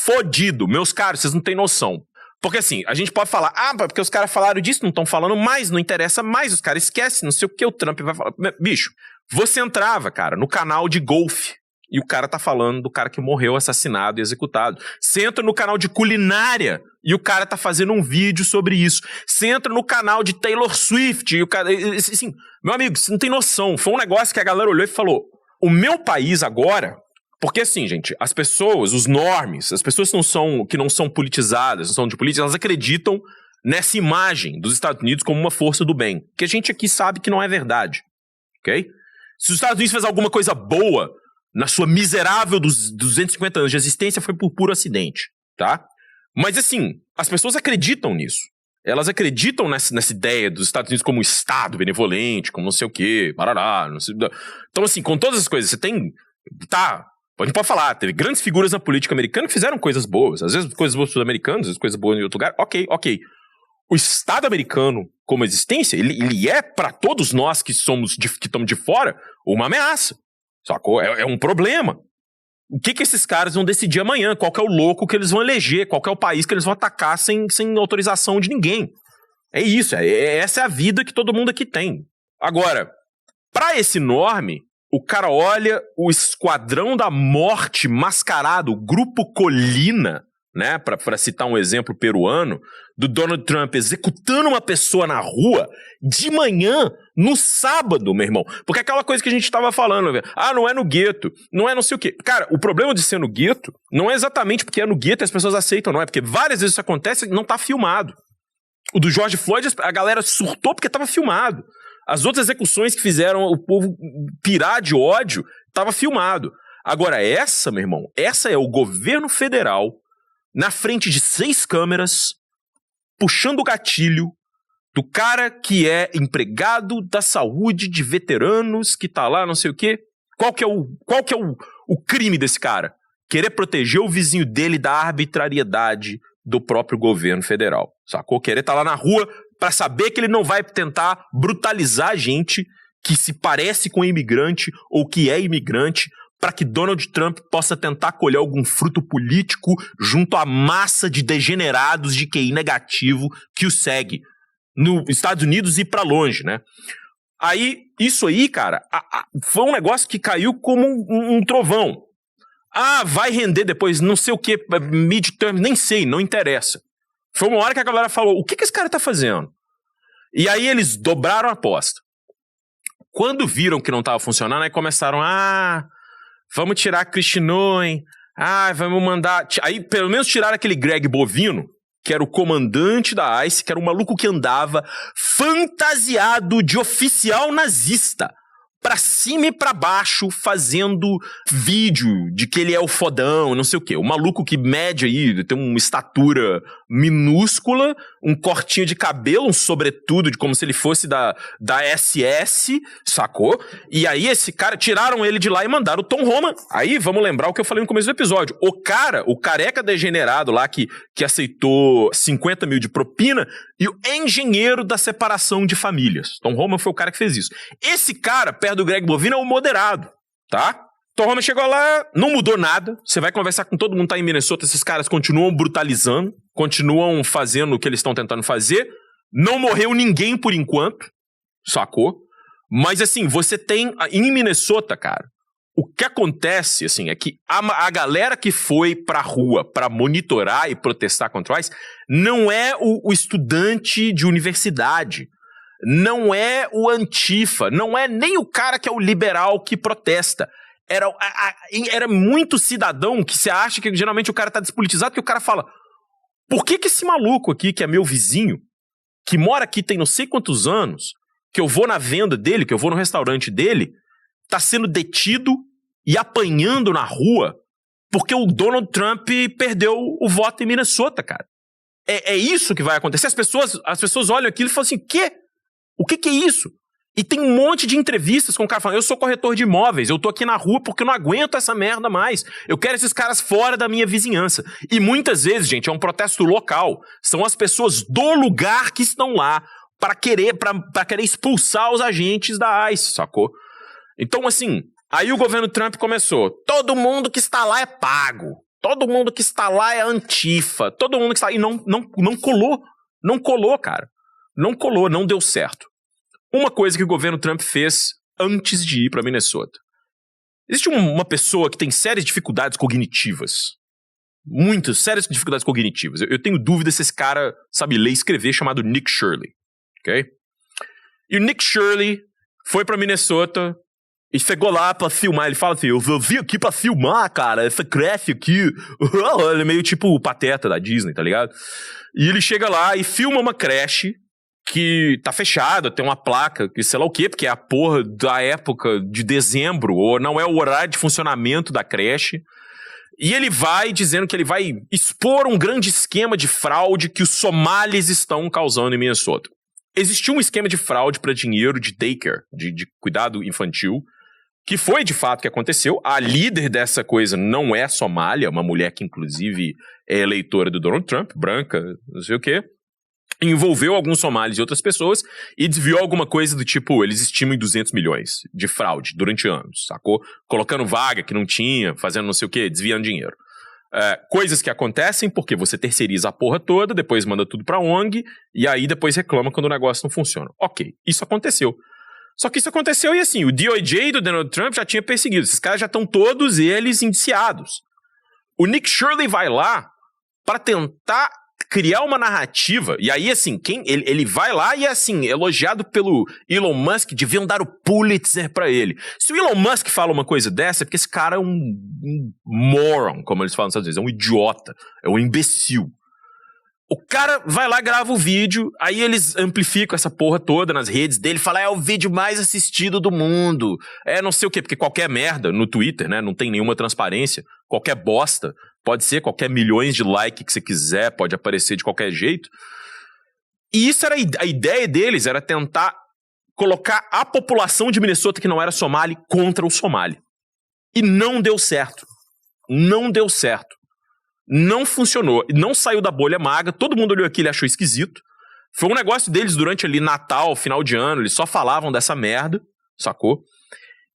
Fodido. Meus caros, vocês não têm noção. Porque assim, a gente pode falar, porque os caras falaram disso, não estão falando mais, não interessa mais, os caras esquecem, não sei o que o Trump vai falar. Bicho, você entrava, cara, no canal de golfe. E o cara tá falando do cara que morreu assassinado e executado. Você entra no canal de culinária e o cara tá fazendo um vídeo sobre isso. Você entra no canal de Taylor Swift e o cara... Assim, meu amigo, você não tem noção. Foi um negócio que a galera olhou e falou, o meu país agora... Porque assim, gente, as pessoas, os normes, as pessoas que não são politizadas, não são de política, elas acreditam nessa imagem dos Estados Unidos como uma força do bem. Que a gente aqui sabe que não é verdade. Ok? Se os Estados Unidos fez alguma coisa boa... na sua miserável dos 250 anos de existência, foi por puro acidente, tá? Mas assim, as pessoas acreditam nisso. Elas acreditam nessa ideia dos Estados Unidos como um Estado benevolente, como não sei o quê, barará, não sei... Então assim, com todas as coisas, você tem... Tá, a gente pode falar, teve grandes figuras na política americana que fizeram coisas boas. Às vezes coisas boas para os americanos, às vezes coisas boas em outro lugar. Ok. O Estado americano, como existência, ele é, para todos nós que estamos de fora, uma ameaça. Sacou? É um problema. O que esses caras vão decidir amanhã? Qual que é o louco que eles vão eleger? Qual que é o país que eles vão atacar sem autorização de ninguém? É isso. Essa é a vida que todo mundo aqui tem. Agora, para esse norme, o cara olha o Esquadrão da Morte mascarado, o Grupo Colina, né? Para citar um exemplo peruano, do Donald Trump executando uma pessoa na rua de manhã, no sábado, meu irmão. Porque aquela coisa que a gente tava falando, não é no gueto, não é não sei o quê. Cara, o problema de ser no gueto não é exatamente porque é no gueto e as pessoas aceitam, não. É porque várias vezes isso acontece e não tá filmado. O do George Floyd, a galera surtou porque tava filmado. As outras execuções que fizeram o povo pirar de ódio, tava filmado. Agora essa, meu irmão, essa é o governo federal na frente de 6 câmeras, puxando o gatilho do cara que é empregado da saúde de veteranos, que tá lá, não sei o quê. Qual que é o crime desse cara? Querer proteger o vizinho dele da arbitrariedade do próprio governo federal, sacou? Querer estar lá na rua pra saber que ele não vai tentar brutalizar gente que se parece com imigrante ou que é imigrante, para que Donald Trump possa tentar colher algum fruto político junto à massa de degenerados de QI negativo que o segue nos Estados Unidos e para longe, né? Aí, isso aí, cara, foi um negócio que caiu como um trovão. Vai render depois não sei o que, midterm, nem sei, não interessa. Foi uma hora que a galera falou, o que esse cara tá fazendo? E aí eles dobraram a aposta. Quando viram que não tava funcionando, aí começaram, vamos tirar a Kristi Noem, vamos mandar... Aí pelo menos tiraram aquele Greg Bovino, que era o comandante da ICE, que era um maluco que andava fantasiado de oficial nazista. pra cima e pra baixo, fazendo vídeo de que ele é o fodão, não sei o quê. O maluco que mede aí, tem uma estatura minúscula, um cortinho de cabelo, um sobretudo, de como se ele fosse da SS, sacou? E aí esse cara, tiraram ele de lá e mandaram o Tom Homan. Aí, vamos lembrar o que eu falei no começo do episódio. O careca degenerado lá que aceitou 50 mil de propina e o engenheiro da separação de famílias. Tom Homan foi o cara que fez isso. Esse cara, perto do Greg Bovino, é o moderado, tá? Tom Homan chegou lá, não mudou nada. Você vai conversar com todo mundo que tá em Minnesota, esses caras continuam brutalizando, continuam fazendo o que eles estão tentando fazer. Não morreu ninguém por enquanto, sacou? Mas assim, você tem em Minnesota, cara, o que acontece, assim, é que a galera que foi pra rua pra monitorar e protestar contra o ICE não é o estudante de universidade, não é o antifa, não é nem o cara que é o liberal que protesta. Era muito cidadão que você acha que geralmente o cara tá despolitizado, que o cara fala, por que esse maluco aqui, que é meu vizinho, que mora aqui tem não sei quantos anos, que eu vou na venda dele, que eu vou no restaurante dele, tá sendo detido e apanhando na rua porque o Donald Trump perdeu o voto em Minnesota, cara. É isso que vai acontecer. As pessoas olham aquilo e falam assim, quê? O que é isso? E tem um monte de entrevistas com o cara falando, eu sou corretor de imóveis, eu tô aqui na rua porque eu não aguento essa merda mais. Eu quero esses caras fora da minha vizinhança. E muitas vezes, gente, é um protesto local. São as pessoas do lugar que estão lá para querer expulsar os agentes da ICE, sacou? Então, assim, aí o governo Trump começou. Todo mundo que está lá é pago. Todo mundo que está lá é antifa. Todo mundo que está... E não colou. Não colou, cara. Não colou, não deu certo. Uma coisa que o governo Trump fez antes de ir para Minnesota. Existe uma pessoa que tem sérias dificuldades cognitivas. Muitas sérias dificuldades cognitivas. Eu tenho dúvida se esse cara sabe ler e escrever, chamado Nick Shirley. Ok? E o Nick Shirley foi para Minnesota e chegou lá pra filmar. Ele fala assim, eu vim aqui pra filmar, cara, essa creche aqui. Ele é meio tipo o Pateta da Disney, tá ligado? E ele chega lá e filma uma creche que tá fechada, tem uma placa, que sei lá o quê, porque é a porra da época de dezembro, ou não é o horário de funcionamento da creche. E ele vai dizendo que ele vai expor um grande esquema de fraude que os somalis estão causando em Minnesota. Existiu um esquema de fraude para dinheiro de daycare, de cuidado infantil, que foi de fato que aconteceu. A líder dessa coisa não é somália, uma mulher que inclusive é eleitora do Donald Trump, branca, não sei o quê. Envolveu alguns somalis e outras pessoas e desviou alguma coisa do tipo, eles estimam em 200 milhões de fraude durante anos, sacou? Colocando vaga que não tinha, fazendo não sei o quê, desviando dinheiro. Coisas que acontecem porque você terceiriza a porra toda, depois manda tudo pra ONG e aí depois reclama quando o negócio não funciona. Ok, isso aconteceu. Só que isso aconteceu e assim, o DOJ do Donald Trump já tinha perseguido. Esses caras já estão todos eles indiciados. O Nick Shirley vai lá pra tentar criar uma narrativa, e aí assim, ele vai lá e é assim, elogiado pelo Elon Musk, deviam dar o Pulitzer pra ele. Se o Elon Musk fala uma coisa dessa, é porque esse cara é um moron, como eles falam nos Estados Unidos, é um idiota, é um imbecil. O cara vai lá, grava o vídeo, aí eles amplificam essa porra toda nas redes dele, fala, é o vídeo mais assistido do mundo, não sei o quê, porque qualquer merda no Twitter, né, não tem nenhuma transparência, qualquer bosta, pode ser qualquer milhões de likes que você quiser, pode aparecer de qualquer jeito. E isso era a ideia deles, era tentar colocar a população de Minnesota que não era somali contra o somali. E não deu certo. Não deu certo. Não funcionou. Não saiu da bolha maga, todo mundo olhou aquilo e achou esquisito. Foi um negócio deles durante ali Natal, final de ano, eles só falavam dessa merda, sacou?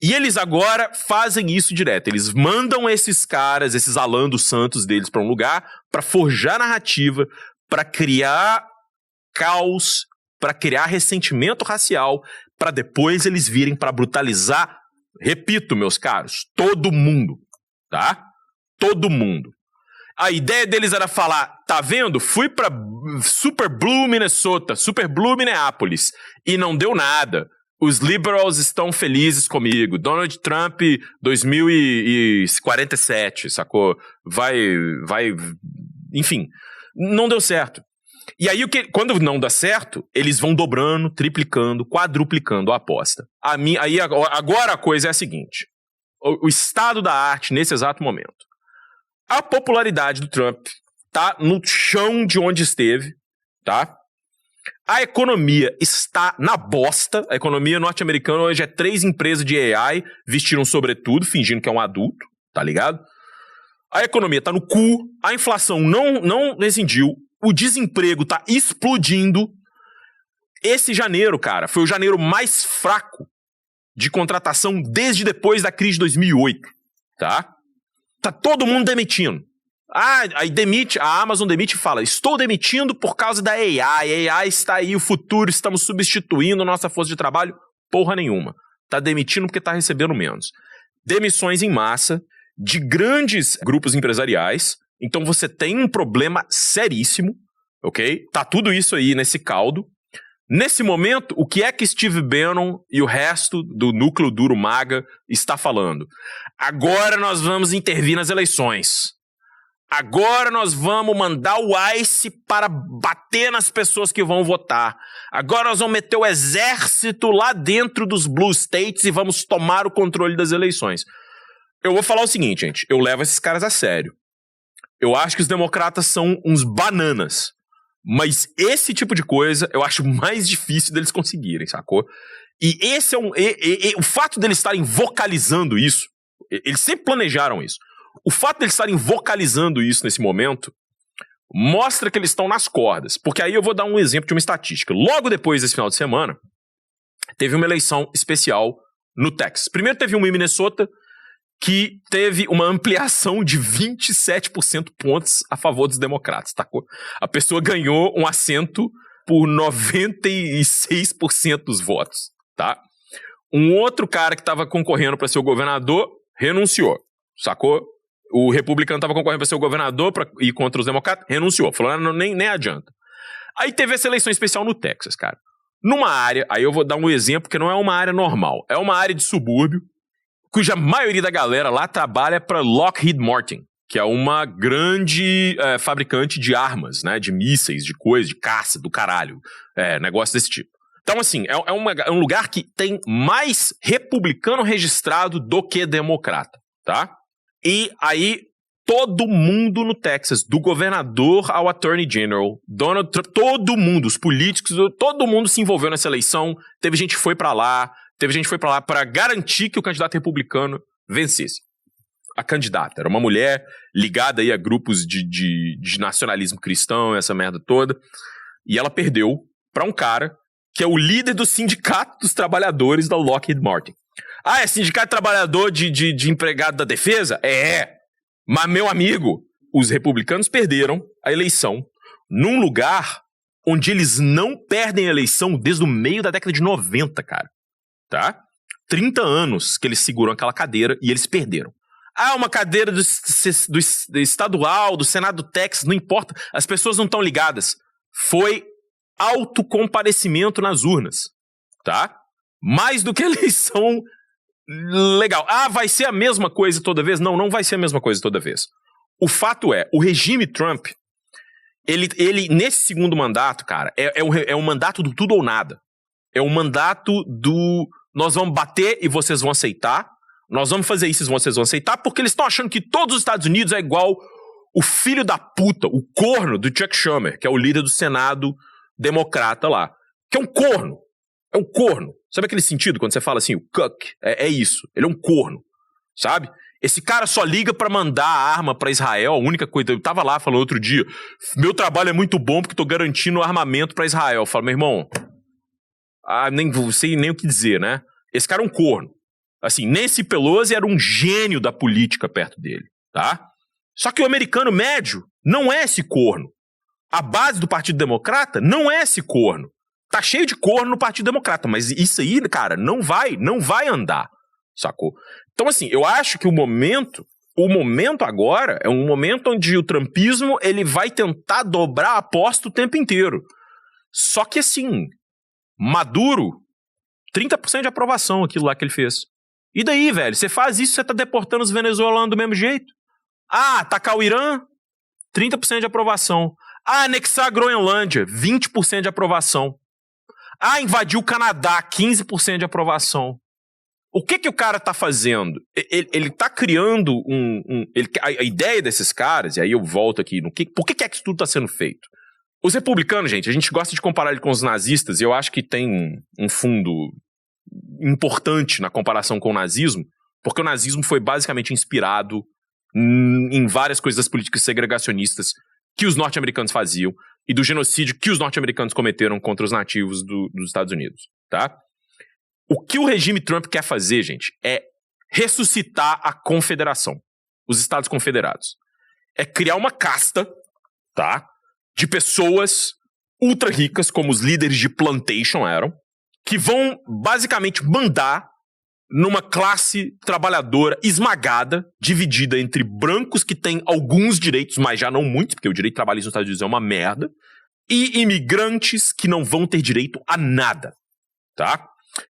E eles agora fazem isso direto. Eles mandam esses caras, esses Alan dos Santos deles pra um lugar pra forjar narrativa, pra criar caos, pra criar ressentimento racial, pra depois eles virem pra brutalizar, repito, meus caros, todo mundo, tá? Todo mundo. A ideia deles era falar, tá vendo? Fui pra Super Blue Minnesota, Super Blue Minneapolis, e não deu nada. Os liberals estão felizes comigo. Donald Trump 2047, sacou? Vai... Enfim, não deu certo. E aí, quando não dá certo, eles vão dobrando, triplicando, quadruplicando a aposta. Agora a coisa é a seguinte. O estado da arte, nesse exato momento. A popularidade do Trump tá no chão de onde esteve, tá? A economia está na bosta. A economia norte-americana hoje é 3 empresas de AI vestiram sobretudo, fingindo que é um adulto, tá ligado? A economia tá no cu, a inflação não rescindiu, o desemprego tá explodindo. Esse janeiro, cara, foi o janeiro mais fraco de contratação desde depois da crise de 2008, tá? Tá todo mundo demitindo. Aí demite, a Amazon demite e fala, estou demitindo por causa da AI, a AI está aí, o futuro, estamos substituindo nossa força de trabalho. Porra nenhuma. Tá demitindo porque tá recebendo menos. Demissões em massa de grandes grupos empresariais. Então você tem um problema seríssimo, ok? Tá tudo isso aí nesse caldo. Nesse momento, o que é que Steve Bannon e o resto do núcleo duro MAGA está falando? Agora nós vamos intervir nas eleições. Agora nós vamos mandar o ICE para bater nas pessoas que vão votar. Agora nós vamos meter o exército lá dentro dos Blue States e vamos tomar o controle das eleições. Eu vou falar o seguinte, gente. Eu levo esses caras a sério. Eu acho que os democratas são uns bananas. Mas esse tipo de coisa eu acho mais difícil deles conseguirem, sacou? E esse é o fato deles estarem vocalizando isso, eles sempre planejaram isso. O fato deles estarem vocalizando isso nesse momento mostra que eles estão nas cordas. Porque aí eu vou dar um exemplo de uma estatística. Logo depois desse final de semana, teve uma eleição especial no Texas. Primeiro teve uma em Minnesota, que teve uma ampliação de 27% pontos a favor dos democratas, tá? A pessoa ganhou um assento por 96% dos votos, tá? Um outro cara que estava concorrendo para ser o governador renunciou, sacou? O republicano estava concorrendo para ser o governador para ir contra os democratas, renunciou, falou, nem adianta. Aí teve essa eleição especial no Texas, cara. Numa área, aí eu vou dar um exemplo que não é uma área normal, é uma área de subúrbio, cuja maioria da galera lá trabalha para Lockheed Martin, que é uma grande fabricante de armas, né, de mísseis, de coisa, de caça, do caralho, negócio desse tipo. Então, assim, é um lugar que tem mais republicano registrado do que democrata, tá? E aí, todo mundo no Texas, do governador ao attorney general, Donald Trump, todo mundo, os políticos, todo mundo se envolveu nessa eleição, teve gente que foi pra lá, para garantir que o candidato republicano vencesse. A candidata era uma mulher ligada aí a grupos de nacionalismo cristão, essa merda toda, e ela perdeu para um cara que é o líder do sindicato dos trabalhadores da Lockheed Martin. É sindicato de trabalhador de empregado da defesa? Mas, meu amigo, os republicanos perderam a eleição num lugar onde eles não perdem a eleição desde o meio da década de 90, cara. Tá? 30 anos que eles seguram aquela cadeira e eles perderam. Uma cadeira do estadual, do Senado do Texas, não importa, as pessoas não estão ligadas. Foi autocomparecimento nas urnas, tá? Mais do que eleição legal. Vai ser a mesma coisa toda vez? Não vai ser a mesma coisa toda vez. O fato é, o regime Trump, ele nesse segundo mandato, cara, é um mandato do tudo ou nada. É um mandato do nós vamos bater e vocês vão aceitar, nós vamos fazer isso e vocês vão aceitar, porque eles estão achando que todos os Estados Unidos é igual o filho da puta, o corno do Chuck Schumer, que é o líder do Senado democrata lá, que é um corno. É um corno. Sabe aquele sentido quando você fala assim, o cuck? É isso. Ele é um corno, sabe? Esse cara só liga pra mandar a arma pra Israel, a única coisa... Eu tava lá falando outro dia, meu trabalho é muito bom porque tô garantindo armamento pra Israel. Eu falo, meu irmão, nem sei nem o que dizer, né? Esse cara é um corno. Assim, Nancy Pelosi era um gênio da política perto dele, tá? Só que o americano médio não é esse corno. A base do Partido Democrata não é esse corno. Tá cheio de corno no Partido Democrata, mas isso aí, cara, não vai andar, sacou? Então, assim, eu acho que o momento agora é um momento onde o trumpismo, ele vai tentar dobrar a aposta o tempo inteiro. Só que, assim, Maduro, 30% de aprovação aquilo lá que ele fez. E daí, velho, você faz isso, você tá deportando os venezuelanos do mesmo jeito. Atacar o Irã, 30% de aprovação. Anexar a Groenlândia, 20% de aprovação. Invadir o Canadá, 15% de aprovação. O que o cara tá fazendo? Ele tá criando a ideia desses caras, e aí eu volto aqui, por que é que isso tudo tá sendo feito? Os republicanos, gente, a gente gosta de comparar ele com os nazistas, e eu acho que tem um fundo importante na comparação com o nazismo, porque o nazismo foi basicamente inspirado em várias coisas das políticas segregacionistas que os norte-americanos faziam e do genocídio que os norte-americanos cometeram contra os nativos dos Estados Unidos, tá? O que o regime Trump quer fazer, gente, é ressuscitar a confederação, os Estados Confederados. É criar uma casta, tá? De pessoas ultra ricas, como os líderes de plantation eram, que vão basicamente mandar numa classe trabalhadora esmagada, dividida entre brancos que têm alguns direitos, mas já não muitos, porque o direito trabalhista nos Estados Unidos é uma merda, e imigrantes que não vão ter direito a nada, tá?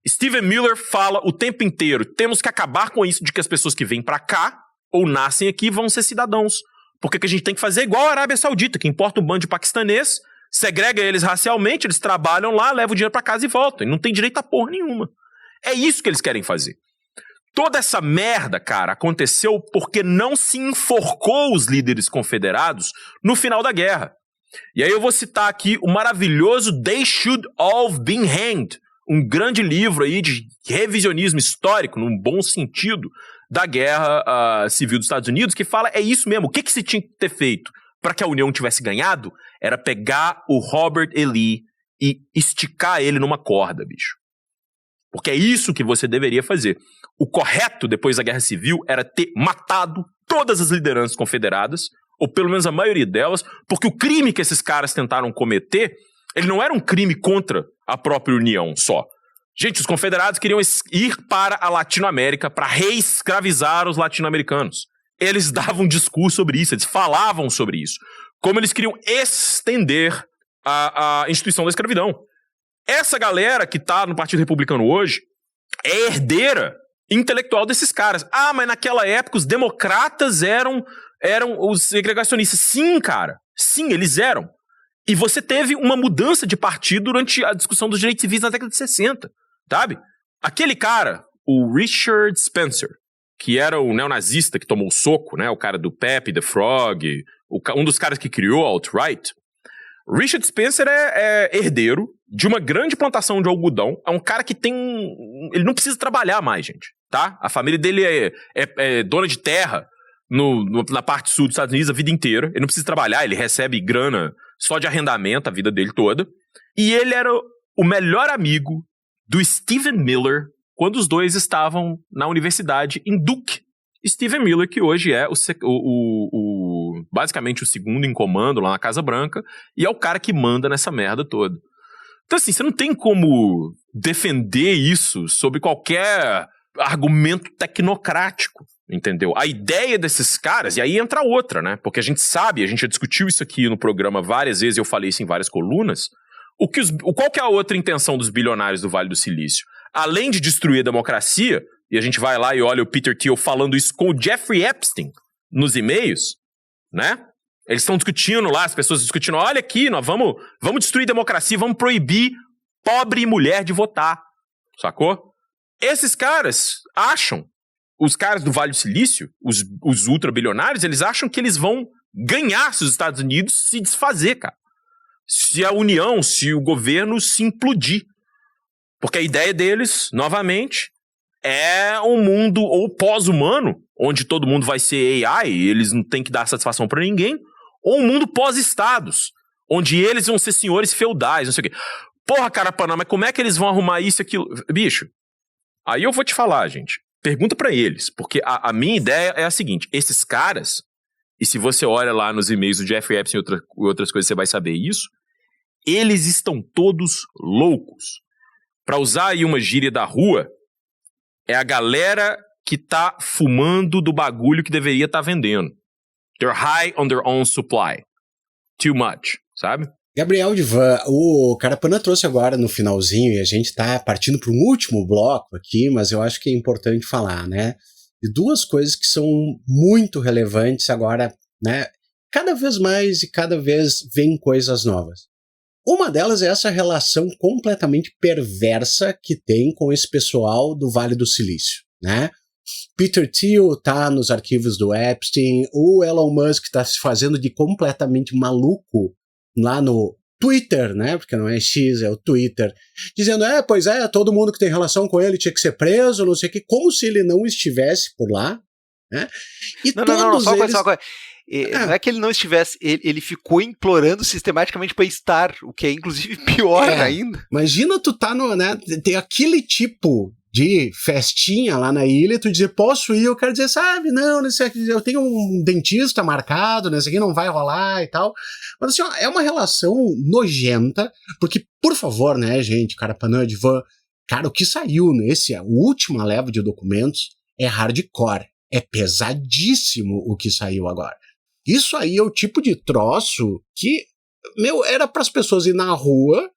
Stephen Miller fala o tempo inteiro, temos que acabar com isso de que as pessoas que vêm pra cá, ou nascem aqui, vão ser cidadãos. Porque que a gente tem que fazer igual a Arábia Saudita, que importa um bando de paquistanês, segrega eles racialmente, eles trabalham lá, levam o dinheiro pra casa e voltam. E não tem direito a porra nenhuma. É isso que eles querem fazer. Toda essa merda, cara, aconteceu porque não se enforcou os líderes confederados no final da guerra. E aí eu vou citar aqui o maravilhoso They Should All Have Been Hanged, um grande livro aí de revisionismo histórico, num bom sentido, da guerra civil dos Estados Unidos, que fala, é isso mesmo, o que se tinha que ter feito para que a União tivesse ganhado? Era pegar o Robert E. Lee e esticar ele numa corda, bicho. Porque é isso que você deveria fazer. O correto, depois da Guerra Civil, era ter matado todas as lideranças confederadas, ou pelo menos a maioria delas, porque o crime que esses caras tentaram cometer, ele não era um crime contra a própria União só. Gente, os confederados queriam ir para a Latinoamérica para reescravizar os latino-americanos. Eles davam discurso sobre isso, eles falavam sobre isso. Como eles queriam estender a instituição da escravidão. Essa galera que tá no Partido Republicano hoje é herdeira intelectual desses caras. Mas naquela época os democratas eram os segregacionistas. Sim, cara. Sim, eles eram. E você teve uma mudança de partido durante a discussão dos direitos civis na década de 60, sabe? Aquele cara, o Richard Spencer, que era o neonazista que tomou o soco, né? O cara do Pepe the Frog, um dos caras que criou a alt-right. Richard Spencer é herdeiro de uma grande plantação de algodão. É um cara que tem... Ele não precisa trabalhar mais, gente, tá? A família dele é dona de terra na parte sul dos Estados Unidos a vida inteira. Ele não precisa trabalhar, ele recebe grana só de arrendamento a vida dele toda. E ele era o melhor amigo do Stephen Miller quando os dois estavam na universidade em Duke. Stephen Miller, que hoje é basicamente o segundo em comando lá na Casa Branca, e é o cara que manda nessa merda toda. Então, assim, você não tem como defender isso sob qualquer argumento tecnocrático, entendeu? A ideia desses caras, e aí entra outra, né? Porque a gente sabe, a gente já discutiu isso aqui no programa várias vezes, eu falei isso em várias colunas, qual que é a outra intenção dos bilionários do Vale do Silício? Além de destruir a democracia, e a gente vai lá e olha o Peter Thiel falando isso com o Jeffrey Epstein nos e-mails, né? Eles estão discutindo lá, as pessoas discutindo, olha aqui, nós vamos destruir a democracia, vamos proibir pobre e mulher de votar, sacou? Esses caras acham, os caras do Vale do Silício, os ultrabilionários, eles acham que eles vão ganhar se os Estados Unidos se desfazer, cara. Se a União, se o governo se implodir. Porque a ideia deles, novamente, é um mundo ou pós-humano, onde todo mundo vai ser AI e eles não têm que dar satisfação pra ninguém, ou um mundo pós-estados, onde eles vão ser senhores feudais, não sei o quê. Porra, Carapanã, mas como é que eles vão arrumar isso e aquilo? Bicho, aí eu vou te falar, gente. Pergunta pra eles, porque a minha ideia é a seguinte, esses caras, e se você olha lá nos e-mails do Jeffrey Epstein e outras coisas, você vai saber isso, eles estão todos loucos. Pra usar aí uma gíria da rua, é a galera que tá fumando do bagulho que deveria estar vendendo. They're high on their own supply. Too much, sabe? Gabriel Divan, o Carapanã trouxe agora no finalzinho, e a gente tá partindo para um último bloco aqui, mas eu acho que é importante falar, né? De duas coisas que são muito relevantes agora, né? cada vez mais e cada vez vem coisas novas. Uma delas é essa relação completamente perversa que tem com esse pessoal do Vale do Silício, né? Peter Thiel tá nos arquivos do Epstein, o Elon Musk tá se fazendo de completamente maluco lá no Twitter, né? Porque não é X, é o Twitter, dizendo, pois é, todo mundo que tem relação com ele tinha que ser preso, não sei o que, como se ele não estivesse por lá, né? E não, só uma coisa. Não é que ele não estivesse, ele ficou implorando sistematicamente para estar, o que é inclusive pior ainda. Imagina tu tá no, né, tem aquele tipo de festinha lá na ilha, tu dizer, posso ir? Eu quero dizer, sabe, não, eu tenho um dentista marcado, né, isso aqui não vai rolar e tal. Mas assim, ó, é uma relação nojenta, porque, por favor, né, gente, Carapanã, Divan, cara, o que saiu nesse, a última leva de documentos é hardcore, é pesadíssimo o que saiu agora. Isso aí é o tipo de troço que, era para as pessoas ir na rua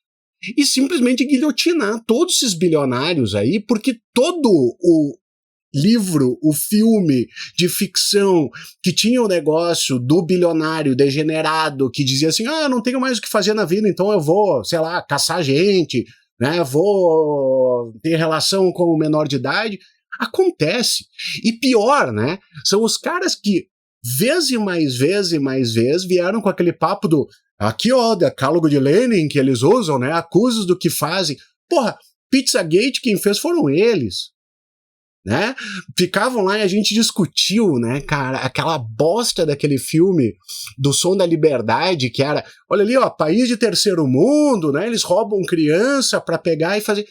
e simplesmente guilhotinar todos esses bilionários aí, porque todo o livro, o filme de ficção que tinha o negócio do bilionário degenerado que dizia assim, eu não tenho mais o que fazer na vida, então eu vou, sei lá, caçar gente, né, vou ter relação com o menor de idade, acontece. E pior, né, são os caras que vez e mais vez vieram com aquele papo do aqui, ó, decálogo de Lenin que eles usam, né? Acusas do que fazem. Porra, Pizzagate quem fez foram eles, né? Ficavam lá e a gente discutiu, né, cara, aquela bosta daquele filme do Som da Liberdade, que era, olha ali, ó, país de terceiro mundo, né? Eles roubam criança pra pegar e fazer.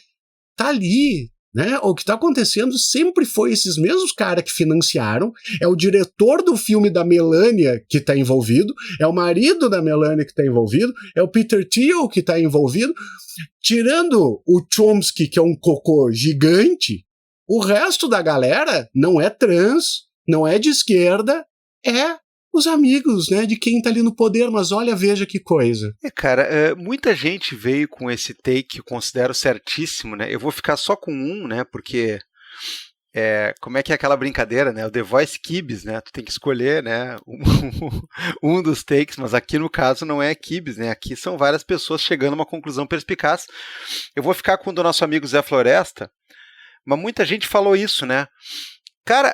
Tá ali. Né? O que está acontecendo sempre foi esses mesmos caras que financiaram, é o diretor do filme da Melania que está envolvido, é o marido da Melania que está envolvido, é o Peter Thiel que está envolvido, tirando o Chomsky, que é um cocô gigante, o resto da galera não é trans, não é de esquerda, é os amigos, né, de quem tá ali no poder, mas olha, veja que coisa. Cara, muita gente veio com esse take que eu considero certíssimo, né, eu vou ficar só com um, né, porque como é que é aquela brincadeira, né, o The Voice Kibs, né, tu tem que escolher, né, um dos takes, mas aqui no caso não é Kibs, né, aqui são várias pessoas chegando a uma conclusão perspicaz. Eu vou ficar com o do nosso amigo Zé Floresta, mas muita gente falou isso, né, cara,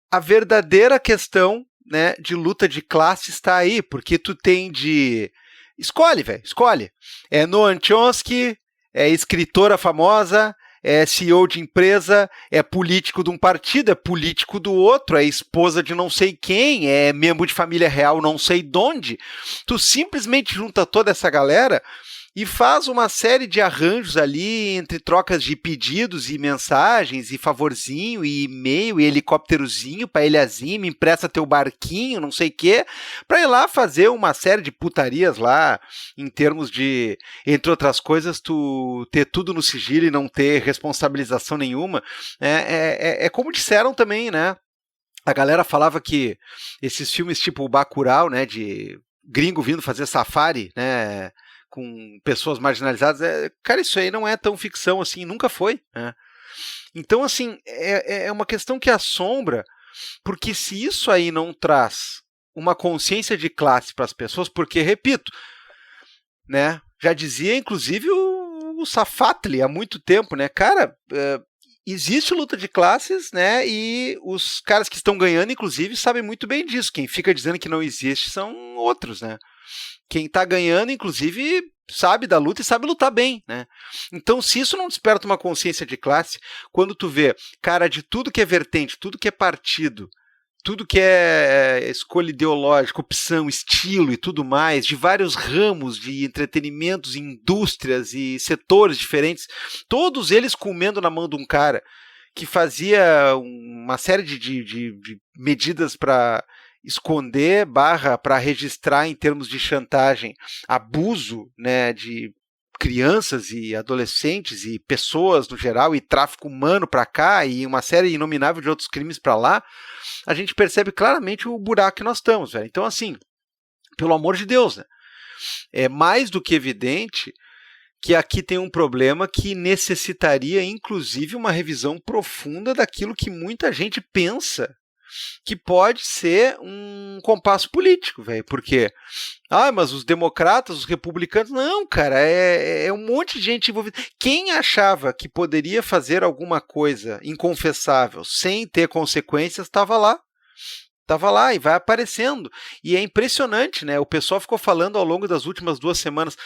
a verdadeira questão, né, de luta de classe está aí, porque tu tem de... Escolhe, velho, escolhe. É Noam Chomsky, é escritora famosa, é CEO de empresa, é político de um partido, é político do outro, é esposa de não sei quem, é membro de família real não sei de onde. Tu simplesmente junta toda essa galera e faz uma série de arranjos ali entre trocas de pedidos e mensagens e favorzinho e e-mail e helicópterozinho para ilhazinha, me empresta teu barquinho, não sei o quê, para ir lá fazer uma série de putarias lá em termos de, entre outras coisas, tu ter tudo no sigilo e não ter responsabilização nenhuma. É como disseram também, né? A galera falava que esses filmes tipo o Bacurau, né, de gringo vindo fazer safari, né, com pessoas marginalizadas, cara, isso aí não é tão ficção assim, nunca foi, né? Então, assim, é uma questão que assombra, porque se isso aí não traz uma consciência de classe para as pessoas, porque, repito, né, já dizia, inclusive, o Safatli há muito tempo, né, cara, existe luta de classes, né, e os caras que estão ganhando, inclusive, sabem muito bem disso, quem fica dizendo que não existe são outros, né. Quem está ganhando, inclusive, sabe da luta e sabe lutar bem, né? Então, se isso não desperta uma consciência de classe, quando tu vê, cara, de tudo que é vertente, tudo que é partido, tudo que é escolha ideológica, opção, estilo e tudo mais, de vários ramos de entretenimentos, indústrias e setores diferentes, todos eles comendo na mão de um cara que fazia uma série de medidas para esconder / para registrar em termos de chantagem, abuso, né, de crianças e adolescentes e pessoas no geral e tráfico humano para cá e uma série inominável de outros crimes para lá, a gente percebe claramente o buraco que nós estamos, velho. Então, assim, pelo amor de Deus, né, é mais do que evidente que aqui tem um problema que necessitaria, inclusive, uma revisão profunda daquilo que muita gente pensa que pode ser um compasso político, velho, porque mas os democratas, os republicanos, não, cara, é um monte de gente envolvida. Quem achava que poderia fazer alguma coisa inconfessável sem ter consequências, estava lá e vai aparecendo. E é impressionante, né? O pessoal ficou falando ao longo das últimas 2 semanas,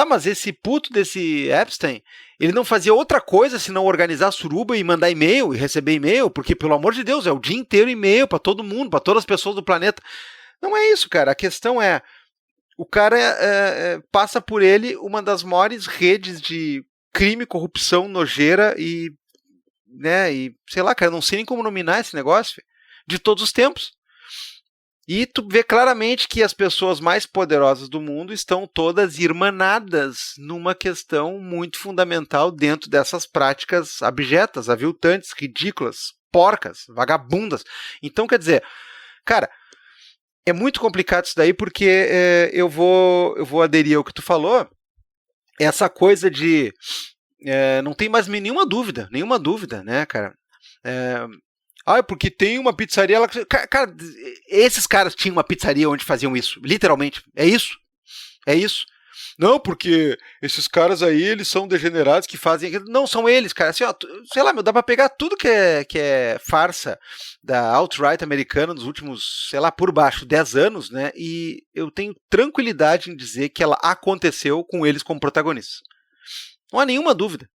mas esse puto desse Epstein, ele não fazia outra coisa senão organizar suruba e mandar e-mail e receber e-mail, porque, pelo amor de Deus, é o dia inteiro e-mail para todo mundo, para todas as pessoas do planeta. Não é isso, cara. A questão é, o cara passa por ele uma das maiores redes de crime, corrupção, nojeira e sei lá, cara, não sei nem como nominar esse negócio, de todos os tempos. E tu vê claramente que as pessoas mais poderosas do mundo estão todas irmanadas numa questão muito fundamental dentro dessas práticas abjetas, aviltantes, ridículas, porcas, vagabundas. Então, quer dizer, cara, é muito complicado isso daí, porque eu vou aderir ao que tu falou, essa coisa de não tem mais nenhuma dúvida, né, cara? Porque tem uma pizzaria lá. Cara, esses caras tinham uma pizzaria onde faziam isso, literalmente. É isso. Não, porque esses caras aí, eles são degenerados que fazem aquilo. Não, são eles, cara. Assim, sei lá, dá pra pegar tudo que é farsa da alt-right americana nos últimos, sei lá, por baixo, 10 anos, né? E eu tenho tranquilidade em dizer que ela aconteceu com eles como protagonistas. Não há nenhuma dúvida.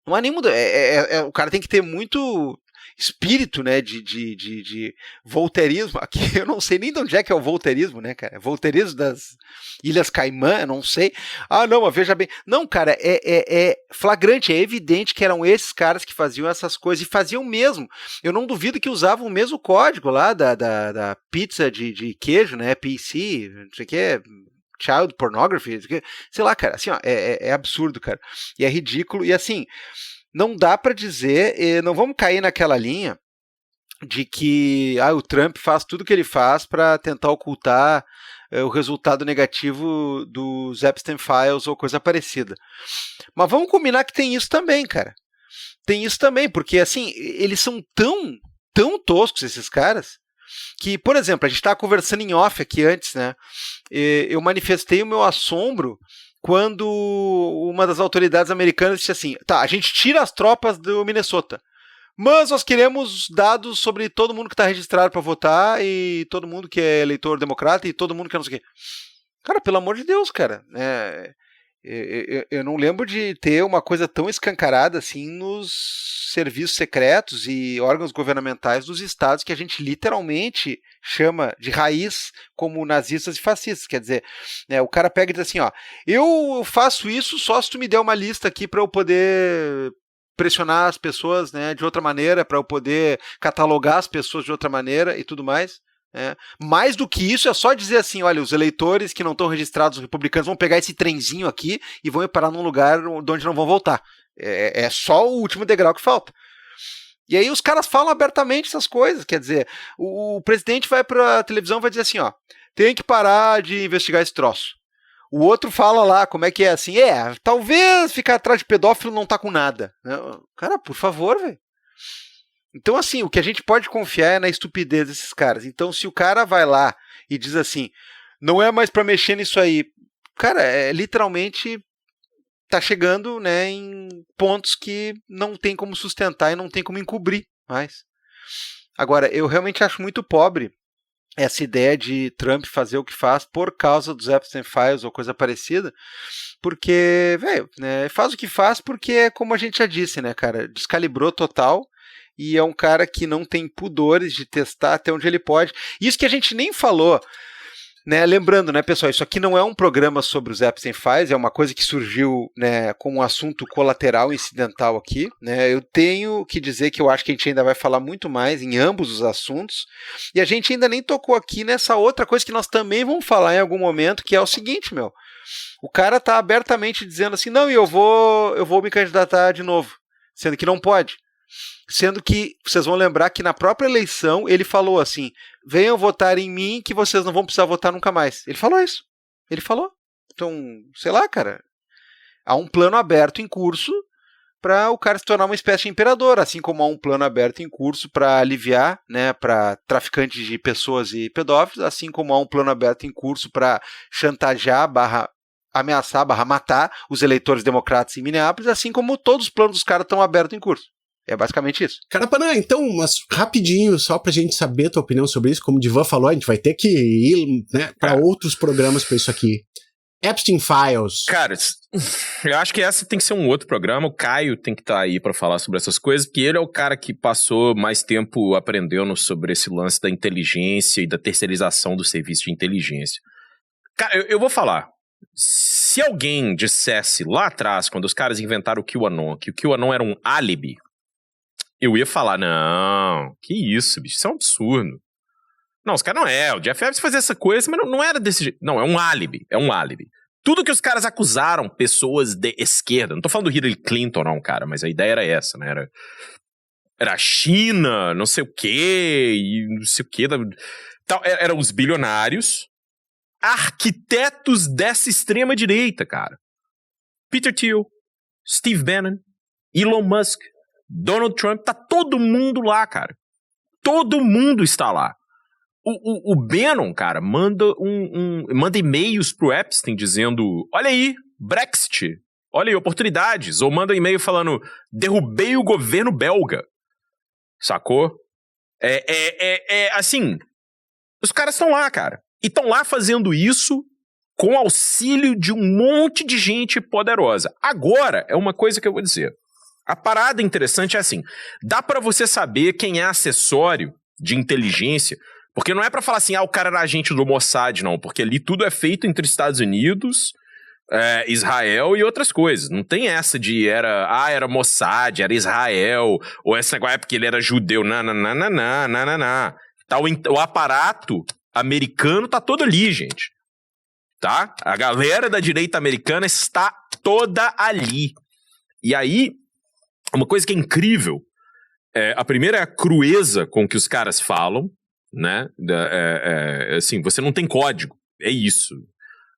O cara tem que ter muito espírito, né, de volteirismo. Aqui eu não sei nem de onde é que é o volteirismo, né, cara? Volteirismo das Ilhas Caimã, eu não sei. Não, mas veja bem. Não, cara, é flagrante, é evidente que eram esses caras que faziam essas coisas, e faziam mesmo. Eu não duvido que usavam o mesmo código lá da pizza de queijo, né, PC, não sei o que, child pornography, sei lá, cara, assim, é absurdo, cara, e é ridículo, e assim, não dá pra dizer, não vamos cair naquela linha de que o Trump faz tudo que ele faz para tentar ocultar o resultado negativo dos Epstein Files ou coisa parecida. Mas vamos combinar que tem isso também, cara. Tem isso também, porque assim, eles são tão toscos, esses caras, que, por exemplo, a gente estava conversando em off aqui antes, né? Eu manifestei o meu assombro quando uma das autoridades americanas disse assim, a gente tira as tropas do Minnesota, mas nós queremos dados sobre todo mundo que está registrado para votar e todo mundo que é eleitor democrata e todo mundo que não sei o quê. Cara, pelo amor de Deus, cara, eu não lembro de ter uma coisa tão escancarada assim nos serviços secretos e órgãos governamentais dos estados que a gente literalmente chama de raiz como nazistas e fascistas. Quer dizer, o cara pega e diz assim, eu faço isso só se tu me der uma lista aqui para eu poder pressionar as pessoas, né, de outra maneira, para eu poder catalogar as pessoas de outra maneira e tudo mais. Mais do que isso, é só dizer assim, olha, os eleitores que não estão registrados, os republicanos, vão pegar esse trenzinho aqui e vão ir parar num lugar de onde não vão voltar. É só o último degrau que falta. E aí os caras falam abertamente essas coisas, quer dizer, o presidente vai pra televisão e vai dizer assim, tem que parar de investigar esse troço. O outro fala lá, como é que é assim, talvez ficar atrás de pedófilo não tá com nada. Cara, por favor, velho. Então, assim, o que a gente pode confiar é na estupidez desses caras. Então, se o cara vai lá e diz assim, não é mais pra mexer nisso aí, cara, literalmente tá chegando, né, em pontos que não tem como sustentar e não tem como encobrir mais. Agora, eu realmente acho muito pobre essa ideia de Trump fazer o que faz por causa dos Epstein Files ou coisa parecida, porque, velho, faz o que faz porque, como a gente já disse, né, cara, descalibrou total. E é um cara que não tem pudores de testar até onde ele pode. Isso que a gente nem falou, né? Lembrando, né, pessoal, isso aqui não é um programa sobre os Epstein Files, é uma coisa que surgiu, né, como um assunto colateral, incidental aqui, né? Eu tenho que dizer que eu acho que a gente ainda vai falar muito mais em ambos os assuntos, e a gente ainda nem tocou aqui nessa outra coisa que nós também vamos falar em algum momento, que é o seguinte, o cara tá abertamente dizendo assim, não, eu vou me candidatar de novo, sendo que não pode. Sendo que, vocês vão lembrar que na própria eleição ele falou assim, venham votar em mim que vocês não vão precisar votar nunca mais. Ele falou isso. Ele falou. Então, sei lá, cara, há um plano aberto em curso para o cara se tornar uma espécie de imperador, assim como há um plano aberto em curso para aliviar, né, para traficantes de pessoas e pedófilos, assim como há um plano aberto em curso para chantagear, ameaçar, matar os eleitores democratas em Minneapolis, assim como todos os planos dos caras estão abertos em curso. É basicamente isso. Carapanã, então, mas rapidinho, só pra gente saber a tua opinião sobre isso, como o Divan falou, a gente vai ter que ir, né, pra outros programas pra isso aqui. Epstein Files. Cara, eu acho que essa tem que ser um outro programa. O Caio tem que estar aí pra falar sobre essas coisas, porque ele é o cara que passou mais tempo aprendendo sobre esse lance da inteligência e da terceirização do serviço de inteligência. Cara, eu vou falar. Se alguém dissesse lá atrás, quando os caras inventaram o QAnon, que o QAnon era um álibi, eu ia falar, não, que isso, bicho, isso é um absurdo. Não, os caras o Jeff Epstein fazia essa coisa, mas não era desse jeito. Não, é um álibi. Tudo que os caras acusaram pessoas de esquerda, não tô falando do Hillary Clinton não, cara, mas a ideia era essa, né, era a China, não sei o quê, e não sei o quê, eram os bilionários, arquitetos dessa extrema direita, cara. Peter Thiel, Steve Bannon, Elon Musk, Donald Trump, tá todo mundo lá, cara. Todo mundo está lá. O Bannon, cara, manda e-mails pro Epstein dizendo, olha aí, Brexit, olha aí, oportunidades. Ou manda e-mail falando, derrubei o governo belga. Sacou? Assim, os caras estão lá, cara. E estão lá fazendo isso com auxílio de um monte de gente poderosa. Agora, é uma coisa que eu vou dizer. A parada interessante é assim, dá pra você saber quem é acessório de inteligência, porque não é pra falar assim, o cara era agente do Mossad, não, porque ali tudo é feito entre Estados Unidos, Israel e outras coisas. Não tem essa de era Mossad, era Israel, ou esse negócio é porque ele era judeu, o aparato americano tá todo ali, gente. Tá? A galera da direita americana está toda ali. E aí, uma coisa que é incrível, a primeira é a crueza com que os caras falam, né? Assim, você não tem código, é isso.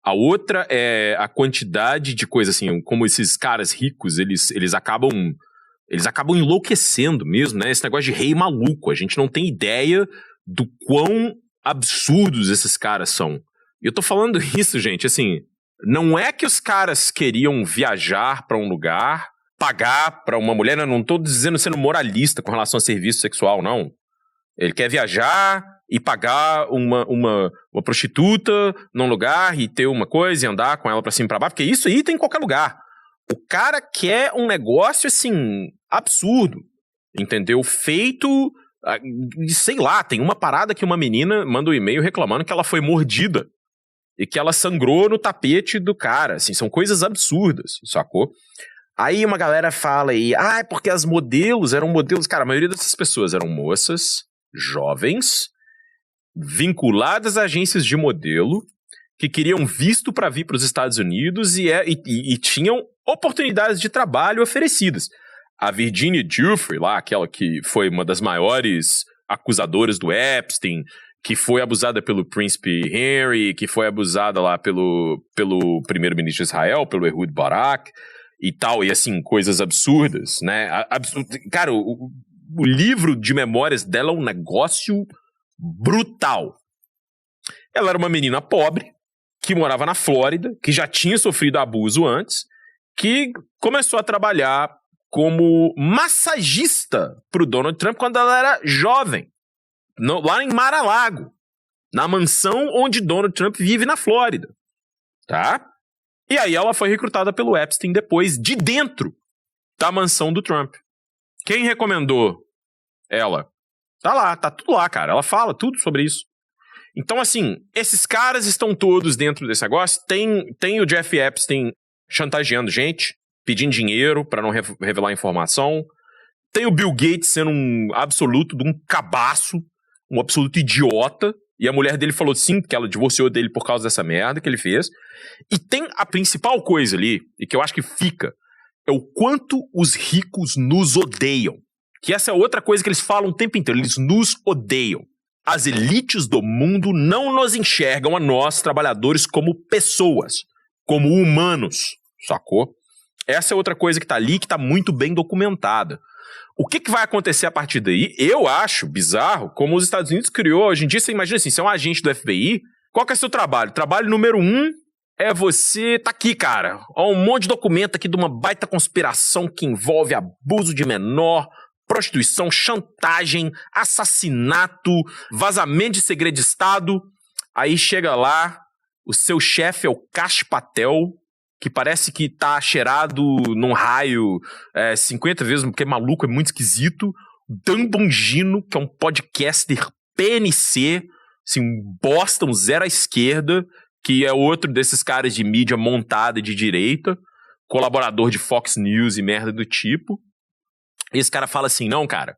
A outra é a quantidade de coisas assim, como esses caras ricos, eles acabam enlouquecendo mesmo, né? Esse negócio de rei maluco, a gente não tem ideia do quão absurdos esses caras são. E eu tô falando isso, gente, assim, não é que os caras queriam viajar pra um lugar, pagar pra uma mulher, não tô dizendo sendo moralista com relação a serviço sexual, não. Ele quer viajar e pagar uma prostituta num lugar e ter uma coisa e andar com ela pra cima e pra baixo, porque isso aí tem em qualquer lugar. O cara quer um negócio, assim, absurdo, entendeu? Feito, sei lá, tem uma parada que uma menina manda um e-mail reclamando que ela foi mordida e que ela sangrou no tapete do cara, assim, são coisas absurdas, sacou? Aí uma galera fala aí, é porque as modelos eram modelos, cara, a maioria dessas pessoas eram moças, jovens, vinculadas a agências de modelo, que queriam visto para vir para os Estados Unidos e tinham oportunidades de trabalho oferecidas. A Virginia Giuffre, lá, aquela que foi uma das maiores acusadoras do Epstein, que foi abusada pelo príncipe Henry, que foi abusada lá pelo primeiro-ministro de Israel, pelo Ehud Barak, e tal, e assim, coisas absurdas, né? Cara, o livro de memórias dela é um negócio brutal. Ela era uma menina pobre, que morava na Flórida, que já tinha sofrido abuso antes, que começou a trabalhar como massagista pro Donald Trump quando ela era jovem, lá em Mar-a-Lago, na mansão onde Donald Trump vive na Flórida, tá? E aí ela foi recrutada pelo Epstein depois, de dentro da mansão do Trump. Quem recomendou ela? Tá lá, tá tudo lá, cara. Ela fala tudo sobre isso. Então, assim, esses caras estão todos dentro desse negócio. Tem o Jeff Epstein chantageando gente, pedindo dinheiro pra não revelar informação. Tem o Bill Gates sendo um absoluto de um cabaço, um absoluto idiota. E a mulher dele falou sim, que ela divorciou dele por causa dessa merda que ele fez. E tem a principal coisa ali, e que eu acho que fica, é o quanto os ricos nos odeiam. Que essa é outra coisa que eles falam o tempo inteiro, eles nos odeiam. As elites do mundo não nos enxergam a nós, trabalhadores, como pessoas, como humanos, sacou? Essa é outra coisa que tá ali, que tá muito bem documentada. O que vai acontecer a partir daí? Eu acho bizarro como os Estados Unidos criou. Hoje em dia, você imagina assim, você é um agente do FBI, qual que é o seu trabalho? Trabalho número 1 é você... Tá aqui, cara. Ó, um monte de documento aqui de uma baita conspiração que envolve abuso de menor, prostituição, chantagem, assassinato, vazamento de segredo de Estado. Aí chega lá, o seu chefe é o Kash Patel, que parece que tá cheirado num raio 50 vezes, porque é maluco, é muito esquisito. Dan Bongino, que é um podcaster PNC, assim, um bosta, um zero à esquerda, que é outro desses caras de mídia montada de direita, colaborador de Fox News e merda do tipo. E esse cara fala assim, não, cara,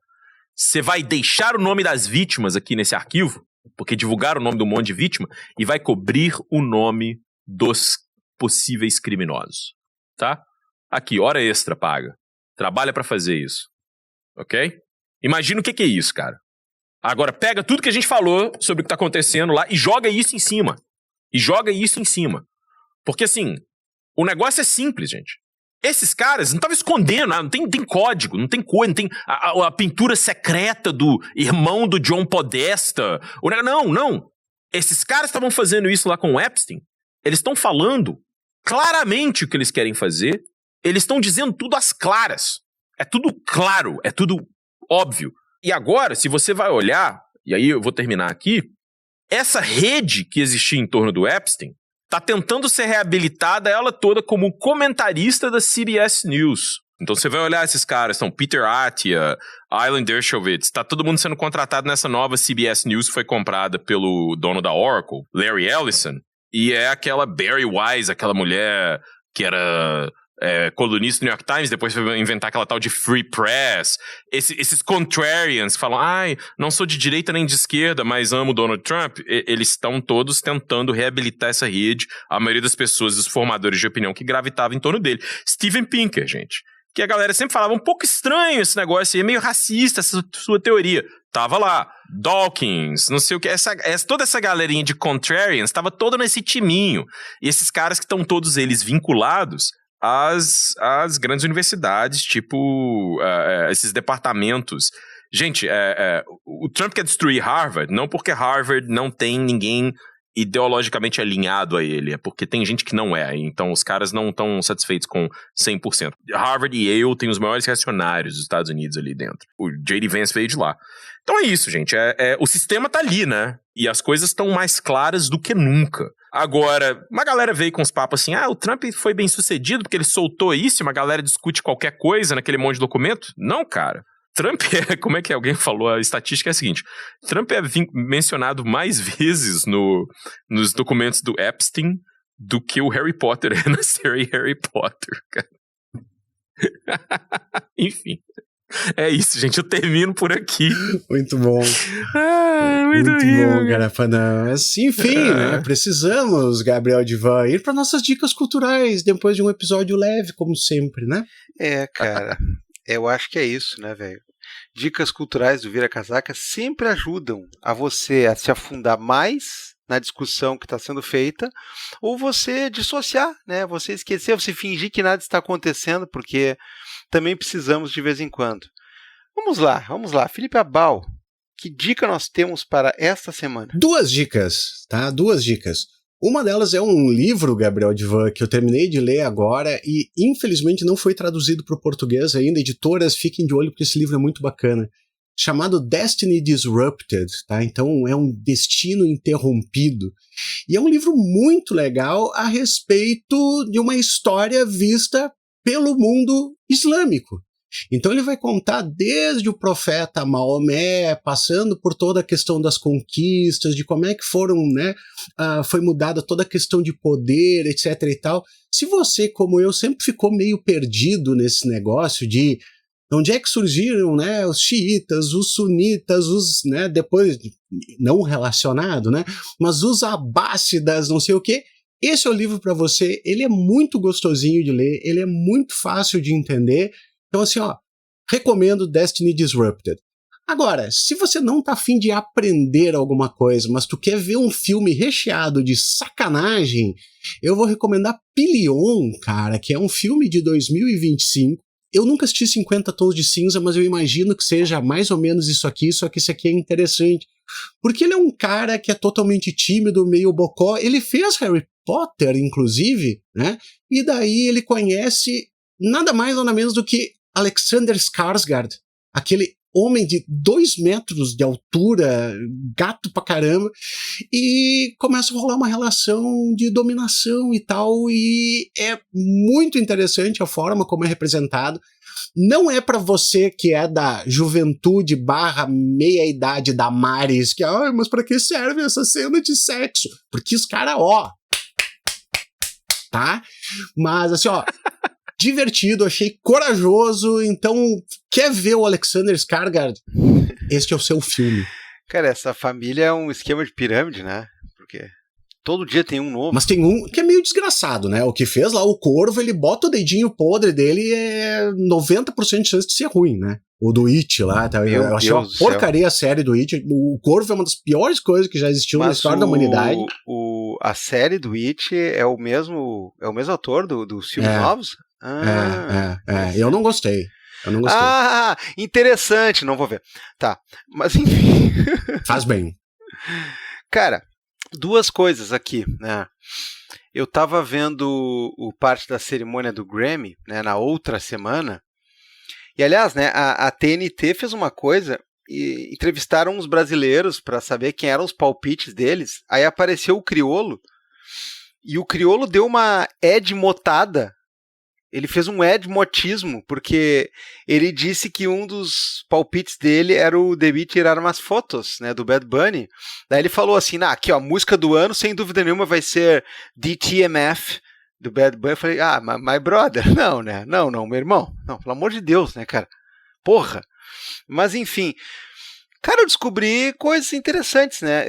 você vai deixar o nome das vítimas aqui nesse arquivo, porque divulgaram o nome de um monte de vítima, e vai cobrir o nome dos possíveis criminosos, tá? Aqui, hora extra paga. Trabalha pra fazer isso, ok? Imagina o que é isso, cara. Agora, pega tudo que a gente falou sobre o que tá acontecendo lá e joga isso em cima. Porque, assim, o negócio é simples, gente. Esses caras não estavam escondendo, não tem código, não tem coisa, não tem a pintura secreta do irmão do John Podesta. Não. Esses caras estavam fazendo isso lá com o Epstein. Eles estão falando claramente o que eles querem fazer. Eles estão dizendo tudo às claras. É tudo claro, é tudo óbvio. E agora, se você vai olhar, e aí eu vou terminar aqui, essa rede que existia em torno do Epstein tá tentando ser reabilitada ela toda como comentarista da CBS News. Então você vai olhar esses caras, são Peter Attia, Alan Dershowitz, tá todo mundo sendo contratado nessa nova CBS News que foi comprada pelo dono da Oracle, Larry Ellison, e é aquela Barry Wise, aquela mulher que era colunista do New York Times, depois foi inventar aquela tal de Free Press. Esses contrarians falam, não sou de direita nem de esquerda, mas amo Donald Trump. Eles estão todos tentando reabilitar essa rede, a maioria das pessoas, dos formadores de opinião que gravitavam em torno dele. Steven Pinker, gente, que a galera sempre falava, um pouco estranho esse negócio aí, é meio racista essa sua teoria. Tava lá. Dawkins, não sei o que. Toda essa galerinha de contrarians estava toda nesse timinho. E esses caras que estão todos eles vinculados às grandes universidades, tipo esses departamentos. Gente, o Trump quer destruir Harvard, não porque Harvard não tem ninguém ideologicamente alinhado a ele, é porque tem gente que não é, então os caras não estão satisfeitos com 100%. Harvard e Yale têm os maiores reacionários dos Estados Unidos ali dentro. O J.D. Vance veio de lá. Então é isso, gente. O sistema tá ali, né? E as coisas estão mais claras do que nunca. Agora, uma galera veio com os papos assim, o Trump foi bem sucedido porque ele soltou isso e uma galera discute qualquer coisa naquele monte de documento. Não, cara. Trump como é que alguém falou? A estatística é a seguinte, Trump é mencionado mais vezes nos documentos do Epstein do que o Harry Potter é na série Harry Potter, cara. Enfim. É isso, gente. Eu termino por aqui. Muito bom. Muito bom, Garapanã. Enfim, né? Precisamos, Gabriel Divan, ir para nossas dicas culturais depois de um episódio leve, como sempre, né? Cara. Eu acho que é isso, né, velho? Dicas culturais do Vira Casaca sempre ajudam a você a se afundar mais na discussão que está sendo feita, ou você dissociar, né? Você esquecer, você fingir que nada está acontecendo, porque também precisamos de vez em quando. Vamos lá. Felipe Abal, que dica nós temos para esta semana? 2 dicas, tá? 2 dicas. Uma delas é um livro, Gabriel Divan, que eu terminei de ler agora e infelizmente não foi traduzido para o português ainda. Editoras, fiquem de olho porque esse livro é muito bacana. Chamado Destiny Disrupted, tá? Então é um destino interrompido. E é um livro muito legal a respeito de uma história vista pelo mundo islâmico. Então ele vai contar desde o profeta Maomé, passando por toda a questão das conquistas, de como é que foram, né, foi mudada toda a questão de poder, etc e tal. Se você, como eu, sempre ficou meio perdido nesse negócio de onde é que surgiram, né, os xiitas, os sunitas, né, depois, não relacionado, né, mas os abássidas, não sei o quê, esse é o livro para você. Ele é muito gostosinho de ler, ele é muito fácil de entender. Então, assim, recomendo Destiny Disrupted. Agora, se você não tá afim de aprender alguma coisa, mas tu quer ver um filme recheado de sacanagem, eu vou recomendar Pilion, cara, que é um filme de 2025. Eu nunca assisti 50 Tons de Cinza, mas eu imagino que seja mais ou menos isso aqui, só que isso aqui é interessante. Porque ele é um cara que é totalmente tímido, meio bocó. Ele fez Harry Potter, inclusive, né? E daí ele conhece nada mais nada menos do que Alexander Skarsgård, aquele homem de 2 metros de altura, gato pra caramba, e começa a rolar uma relação de dominação e tal, e é muito interessante a forma como é representado. Não é pra você que é da juventude / meia-idade da Maris, que, mas pra que serve essa cena de sexo? Porque os caras, tá? Mas assim, divertido, achei corajoso, então quer ver o Alexander Skarsgård? Este é o seu filme. Cara, essa família é um esquema de pirâmide, né? Porque todo dia tem um novo. Mas tem um que é meio desgraçado, né? O que fez lá o Corvo, ele bota o dedinho podre dele, é 90% de chance de ser ruim, né? O do It lá, tá? Eu achei uma porcaria a série do It. O Corvo é uma das piores coisas que já existiu na história da humanidade. A série do It é o mesmo ator dos filmes novos? Eu não gostei. Interessante, não vou ver. Tá, mas enfim. Faz bem. Cara, 2 coisas aqui, né? Eu tava vendo o parte da cerimônia do Grammy, né, na outra semana, e aliás, né, a TNT fez uma coisa, e entrevistaram uns brasileiros para saber quem eram os palpites deles, aí apareceu o Criolo, e o Criolo deu uma edmotada. Ele fez um edmotismo, porque ele disse que um dos palpites dele era o Debí Tirar Umas Fotos, né, do Bad Bunny. Daí ele falou assim, aqui ó, a música do ano, sem dúvida nenhuma, vai ser DTMF, do Bad Bunny. Eu falei, my brother, não, né, não, meu irmão, não, pelo amor de Deus, né, cara, porra. Mas enfim, cara, eu descobri coisas interessantes, né,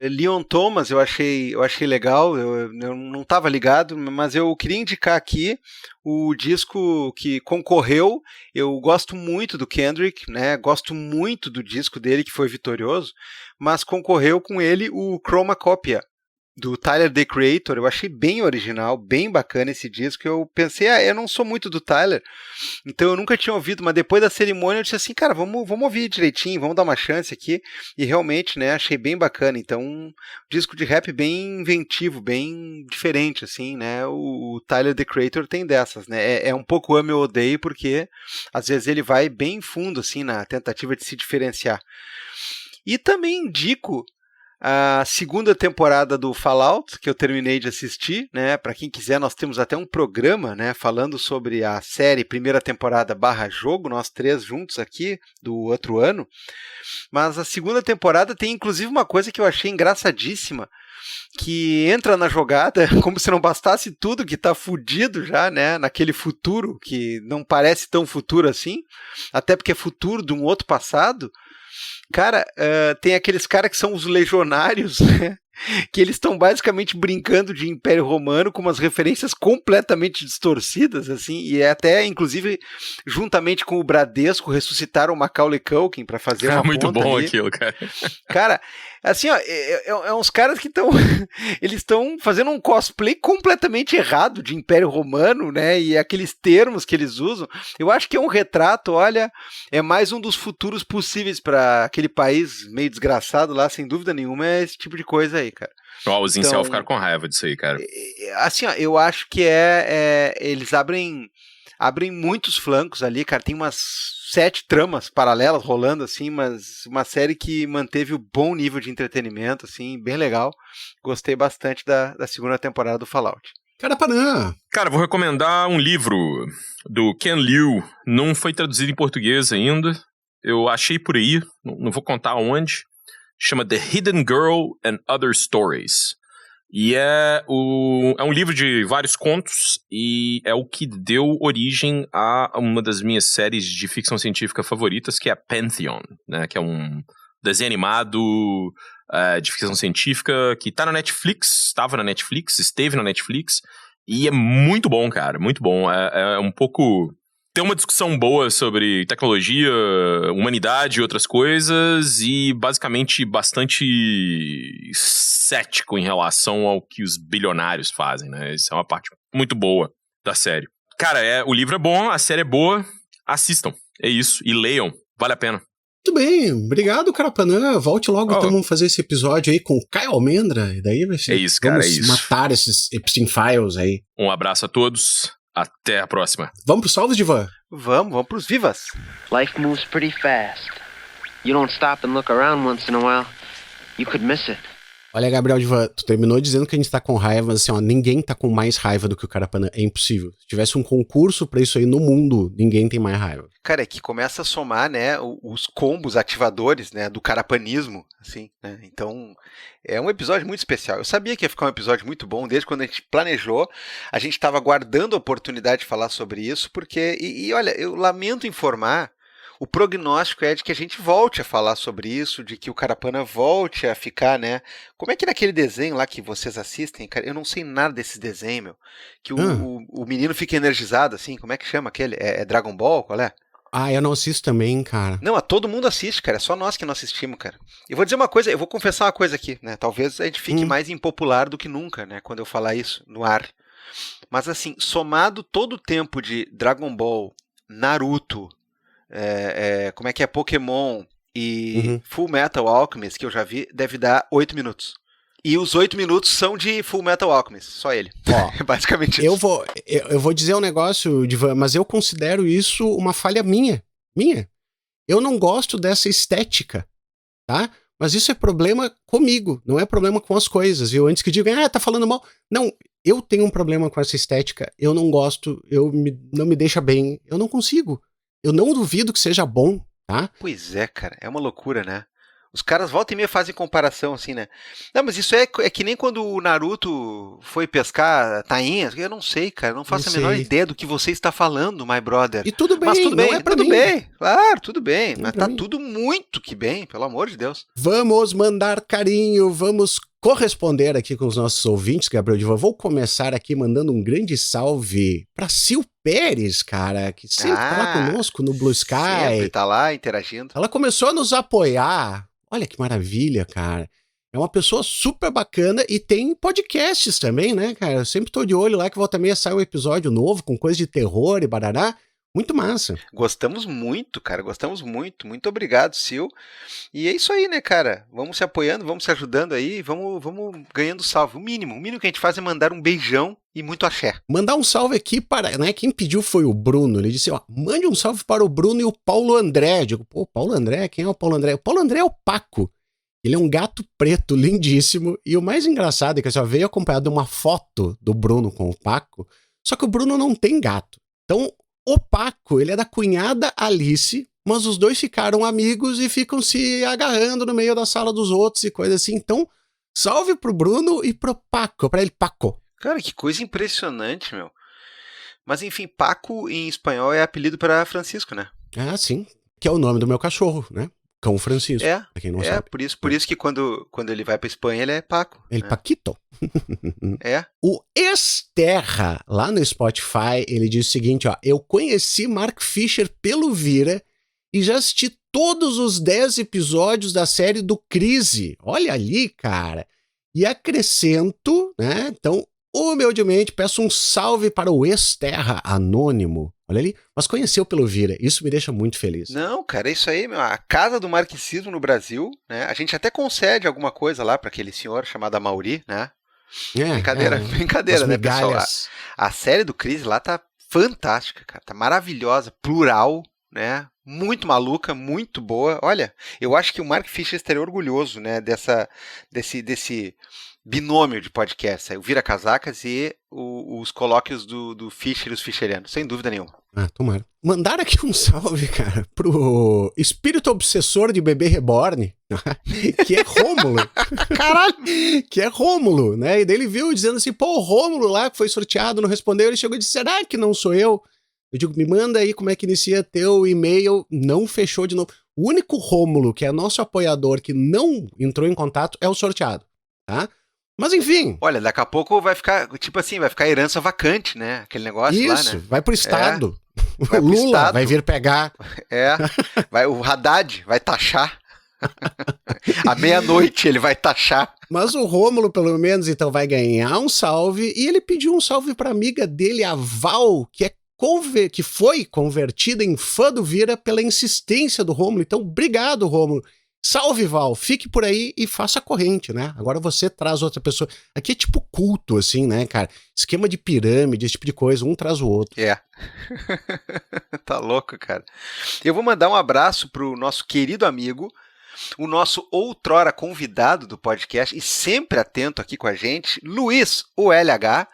Leon Thomas eu achei legal, eu não estava ligado, mas eu queria indicar aqui o disco que concorreu. Eu gosto muito do Kendrick, né? Gosto muito do disco dele que foi vitorioso, mas concorreu com ele o Chromacopia, do Tyler, The Creator. Eu achei bem original, bem bacana esse disco. Eu pensei, eu não sou muito do Tyler, então eu nunca tinha ouvido, mas depois da cerimônia eu disse assim, cara, vamos ouvir direitinho, vamos dar uma chance aqui, e realmente, né, achei bem bacana. Então, um disco de rap bem inventivo, bem diferente, assim, né, o Tyler, The Creator tem dessas, né, é um pouco ame ou odeio, porque às vezes ele vai bem fundo, assim, na tentativa de se diferenciar. E também indico a 2ª temporada do Fallout, que eu terminei de assistir, né? Para quem quiser, nós temos até um programa, né, falando sobre a série 1ª temporada /jogo, nós 3 juntos aqui, do outro ano. Mas a 2ª temporada tem inclusive uma coisa que eu achei engraçadíssima, que entra na jogada como se não bastasse tudo que tá fudido já, né, naquele futuro que não parece tão futuro assim, até porque é futuro de um outro passado. Cara, tem aqueles caras que são os legionários, né? Que eles estão basicamente brincando de Império Romano com umas referências completamente distorcidas, assim, e até, inclusive, juntamente com o Bradesco, ressuscitaram o Macaulay Culkin para fazer uma muito ponta bom ali. Aquilo, cara. Cara, assim, ó, é uns caras que estão eles estão fazendo um cosplay completamente errado de Império Romano, né, e aqueles termos que eles usam, eu acho que é um retrato, olha, é mais um dos futuros possíveis para aquele país meio desgraçado lá, sem dúvida nenhuma, é esse tipo de coisa aí, cara. Os incel ficaram com raiva disso aí, cara. Assim, ó, eu acho que eles abrem muitos flancos ali, cara, tem umas 7 tramas paralelas rolando, assim, mas uma série que manteve o bom nível de entretenimento, assim, bem legal. Gostei bastante da 2ª temporada do Fallout. Cara, vou recomendar um livro do Ken Liu, não foi traduzido em português ainda, eu achei por aí, não vou contar onde, chama The Hidden Girl and Other Stories. E é um livro de vários contos e é o que deu origem a uma das minhas séries de ficção científica favoritas, que é a Pantheon, né? Que é um desenho animado de ficção científica que tá na Netflix, estava na Netflix, esteve na Netflix, e é muito bom, cara, muito bom. É um pouco ter uma discussão boa sobre tecnologia, humanidade e outras coisas, e basicamente bastante cético em relação ao que os bilionários fazem, né? Isso é uma parte muito boa da série. Cara, o livro é bom, a série é boa, assistam, é isso, e leiam, vale a pena. Muito bem, obrigado, Carapanã. Volte logo, então vamos fazer esse episódio aí com o Caio Almendra, e daí vai ser... É isso, cara, vamos matar esses Epstein Files aí. Um abraço a todos, até a próxima. Vamos pros salvos, Divan? Vamos pros vivas. Life moves pretty fast. You don't stop and look around once in a while, you could miss it. Olha, Gabriel Divan, tu terminou dizendo que a gente tá com raiva, mas assim, ó, ninguém tá com mais raiva do que o Carapanã. É impossível. Se tivesse um concurso pra isso aí no mundo, ninguém tem mais raiva. Cara, é que começa a somar, né, os combos ativadores, né, do carapanismo, assim, né, então é um episódio muito especial. Eu sabia que ia ficar um episódio muito bom, desde quando a gente planejou, a gente estava aguardando a oportunidade de falar sobre isso, porque, olha, eu lamento informar, o prognóstico é de que a gente volte a falar sobre isso, de que o Carapana volte a ficar, né? Como é que naquele desenho lá que vocês assistem, cara, eu não sei nada desses desenhos, meu, que o menino fica energizado, assim, como é que chama aquele? É Dragon Ball? Qual é? Ah, eu não assisto também, cara. Não, todo mundo assiste, cara, é só nós que não assistimos, cara. Eu vou dizer uma coisa, eu vou confessar uma coisa aqui, né? Talvez a gente fique mais impopular do que nunca, né? Quando eu falar isso no ar. Mas assim, somado todo o tempo de Dragon Ball, Naruto, como é que é, Pokémon e Full Metal Alchemist, que eu já vi, deve dar 8 minutos. E os 8 minutos são de Full Metal Alchemist, só ele. Ó, basicamente isso. Eu vou dizer um negócio, Divan, mas eu considero isso uma falha minha. Eu não gosto dessa estética, tá? Mas isso é problema comigo, não é problema com as coisas, viu? Antes que digam, tá falando mal. Não, eu tenho um problema com essa estética, eu não gosto, não me deixa bem, eu não consigo. Eu não duvido que seja bom, tá? Pois é, cara, é uma loucura, né? Os caras volta e meia fazem comparação, assim, né? Não, mas isso é que nem quando o Naruto foi pescar tainhas. Eu não sei, cara, eu não faço a menor ideia do que você está falando, my brother. E tudo bem, mas tudo bem, não é pra tudo mim. bem. Claro, tudo bem, mas tá mim. tudo muito que bem, pelo amor de Deus. Vamos mandar carinho, vamos corresponder aqui com os nossos ouvintes, Gabriel Divan. Vou começar aqui mandando um grande salve pra Sil Pérez, cara, que sempre tá lá conosco no Blue Sky. Sempre tá lá interagindo. Ela começou a nos apoiar. Olha que maravilha, cara. É uma pessoa super bacana e tem podcasts também, né, cara? Eu sempre tô de olho lá que volta e meia sai um episódio novo com coisa de terror e barará. Muito massa. Gostamos muito, cara, gostamos muito. Muito obrigado, Sil. E é isso aí, né, cara? Vamos se apoiando, vamos se ajudando aí, vamos ganhando salve. O mínimo que a gente faz é mandar um beijão e muito axé. Mandar um salve aqui para, né, quem pediu foi o Bruno. Ele disse, ó, mande um salve para o Bruno e o Paulo André. Eu digo, pô, Paulo André? Quem é o Paulo André? O Paulo André é o Paco. Ele é um gato preto, lindíssimo. E o mais engraçado é que só veio acompanhado de uma foto do Bruno com o Paco, só que o Bruno não tem gato. Então, o Paco, ele é da cunhada Alice, mas os dois ficaram amigos e ficam se agarrando no meio da sala dos outros e coisa assim. Então, salve pro Bruno e pro Paco, pra ele, Paco. Cara, que coisa impressionante, meu. Mas enfim, Paco em espanhol é apelido para Francisco, né? Ah, sim. Que é o nome do meu cachorro, né? Cão Francisco. Pra quem não sabe. Por isso que quando ele vai pra Espanha, ele é Paco. Ele Paquito. O Esterra, lá no Spotify, ele diz o seguinte, ó. Eu conheci Mark Fisher pelo Vira e já assisti todos os 10 episódios da série do Crise. Olha ali, cara. E acrescento, né? Então, humildemente, peço um salve para o Esterra anônimo. Olha ali, mas conheceu pelo Vira, isso me deixa muito feliz. Não, cara, é isso aí, meu, a casa do marxismo no Brasil, né, a gente até concede alguma coisa lá para aquele senhor chamado Amaury, né, brincadeira, né, pessoal, a série do Crise lá tá fantástica, cara, tá maravilhosa, plural, né, muito maluca, muito boa, olha, eu acho que o Mark Fisher estaria orgulhoso, né, desse binômio de podcast, aí, o Vira Casacas e os colóquios do Fischer e os Fischerianos, sem dúvida nenhuma. Ah, tomara. Mandaram aqui um salve, cara, pro espírito obsessor de bebê reborn, que é Rômulo. Caralho! Que é Rômulo, né? E daí ele viu dizendo assim, pô, o Rômulo lá que foi sorteado, não respondeu, ele chegou e disse, será que não sou eu? Eu digo, me manda aí como é que inicia teu e-mail, não fechou de novo. O único Rômulo, que é nosso apoiador, que não entrou em contato, é o sorteado, tá? Mas enfim. Olha, daqui a pouco vai ficar, tipo assim, vai ficar herança vacante, né? Aquele negócio isso, lá, né? Vai pro Estado. Vai O pro Lula estado. vai vir pegar. O Haddad vai taxar. À meia-noite ele vai taxar. Mas o Rômulo, pelo menos, então vai ganhar um salve. E ele pediu um salve pra amiga dele, a Val, que foi convertida em fã do Vira pela insistência do Rômulo. Então, obrigado, Rômulo. Salve, Val. Fique por aí e faça a corrente, né? Agora você traz outra pessoa. Aqui é tipo culto, assim, né, cara? Esquema de pirâmide, esse tipo de coisa. Um traz o outro. Tá louco, cara. Eu vou mandar um abraço pro nosso querido amigo, o nosso outrora convidado do podcast e sempre atento aqui com a gente, Luiz, o LH.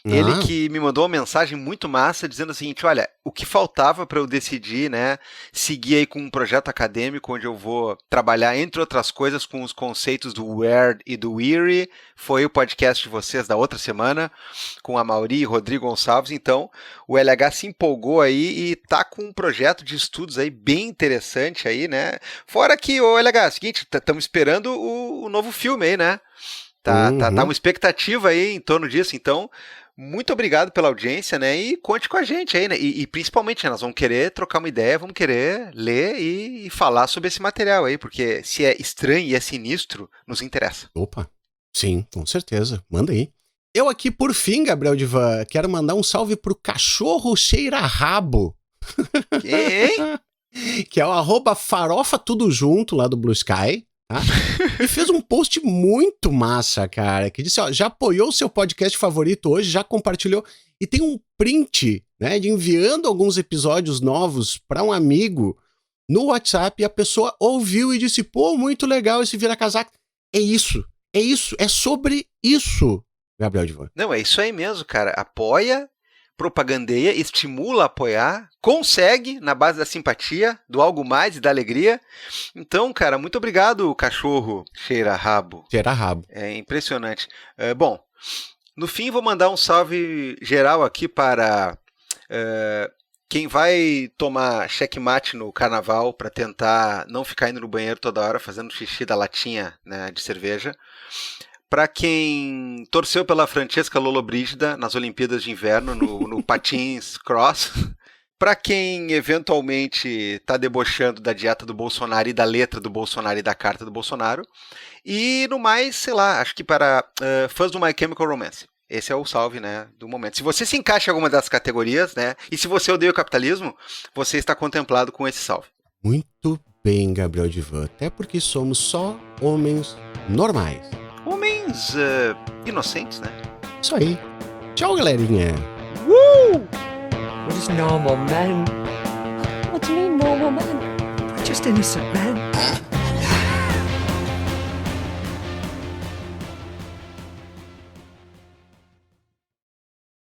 Ele que me mandou uma mensagem muito massa dizendo o seguinte: olha, o que faltava para eu decidir, né, seguir aí com um projeto acadêmico onde eu vou trabalhar, entre outras coisas, com os conceitos do Weird e do Weary, foi o podcast de vocês da outra semana, com a Mauri e Rodrigo Gonçalves. Então, o LH se empolgou aí e tá com um projeto de estudos aí bem interessante aí, né? Fora que, o LH, é o seguinte, estamos esperando o novo filme aí, né? Tá uma expectativa aí em torno disso, então muito obrigado pela audiência, né, e conte com a gente aí, né, e principalmente, né, nós vamos querer trocar uma ideia, vamos querer ler e falar sobre esse material aí, porque se é estranho e é sinistro, nos interessa. Opa, sim, com certeza, manda aí. Eu aqui, por fim, Gabriel Divan, quero mandar um salve pro cachorro cheira-rabo. Que é o @farofa tudo junto lá do Blue Sky. E fez um post muito massa, cara, que disse, ó, já apoiou o seu podcast favorito hoje, já compartilhou, e tem um print, né, de enviando alguns episódios novos para um amigo no WhatsApp, e a pessoa ouviu e disse, pô, muito legal esse vira-casaca. É isso, é sobre isso, Gabriel Divan. Não, é isso aí mesmo, cara, apoia, propagandeia, estimula a apoiar, consegue na base da simpatia, do algo mais e da alegria. Então, cara, muito obrigado, cachorro cheira-rabo. Cheira-rabo. É impressionante. Bom, no fim vou mandar um salve geral aqui para quem vai tomar checkmate no carnaval para tentar não ficar indo no banheiro toda hora fazendo xixi da latinha, né, de cerveja. Para quem torceu pela Francesca Lollobrigida nas Olimpíadas de Inverno, no patins cross. Para quem eventualmente está debochando da dieta do Bolsonaro e da letra do Bolsonaro e da carta do Bolsonaro. E no mais, sei lá, acho que para fãs do My Chemical Romance. Esse é o salve, né, do momento. Se você se encaixa em alguma das categorias, né, e se você odeia o capitalismo, você está contemplado com esse salve. Muito bem, Gabriel Divan. Até porque somos só homens normais. Homens inocentes, né? Isso aí. Tchau, galerinha. What is normal, man? What do you mean, normal man? Just innocent, man.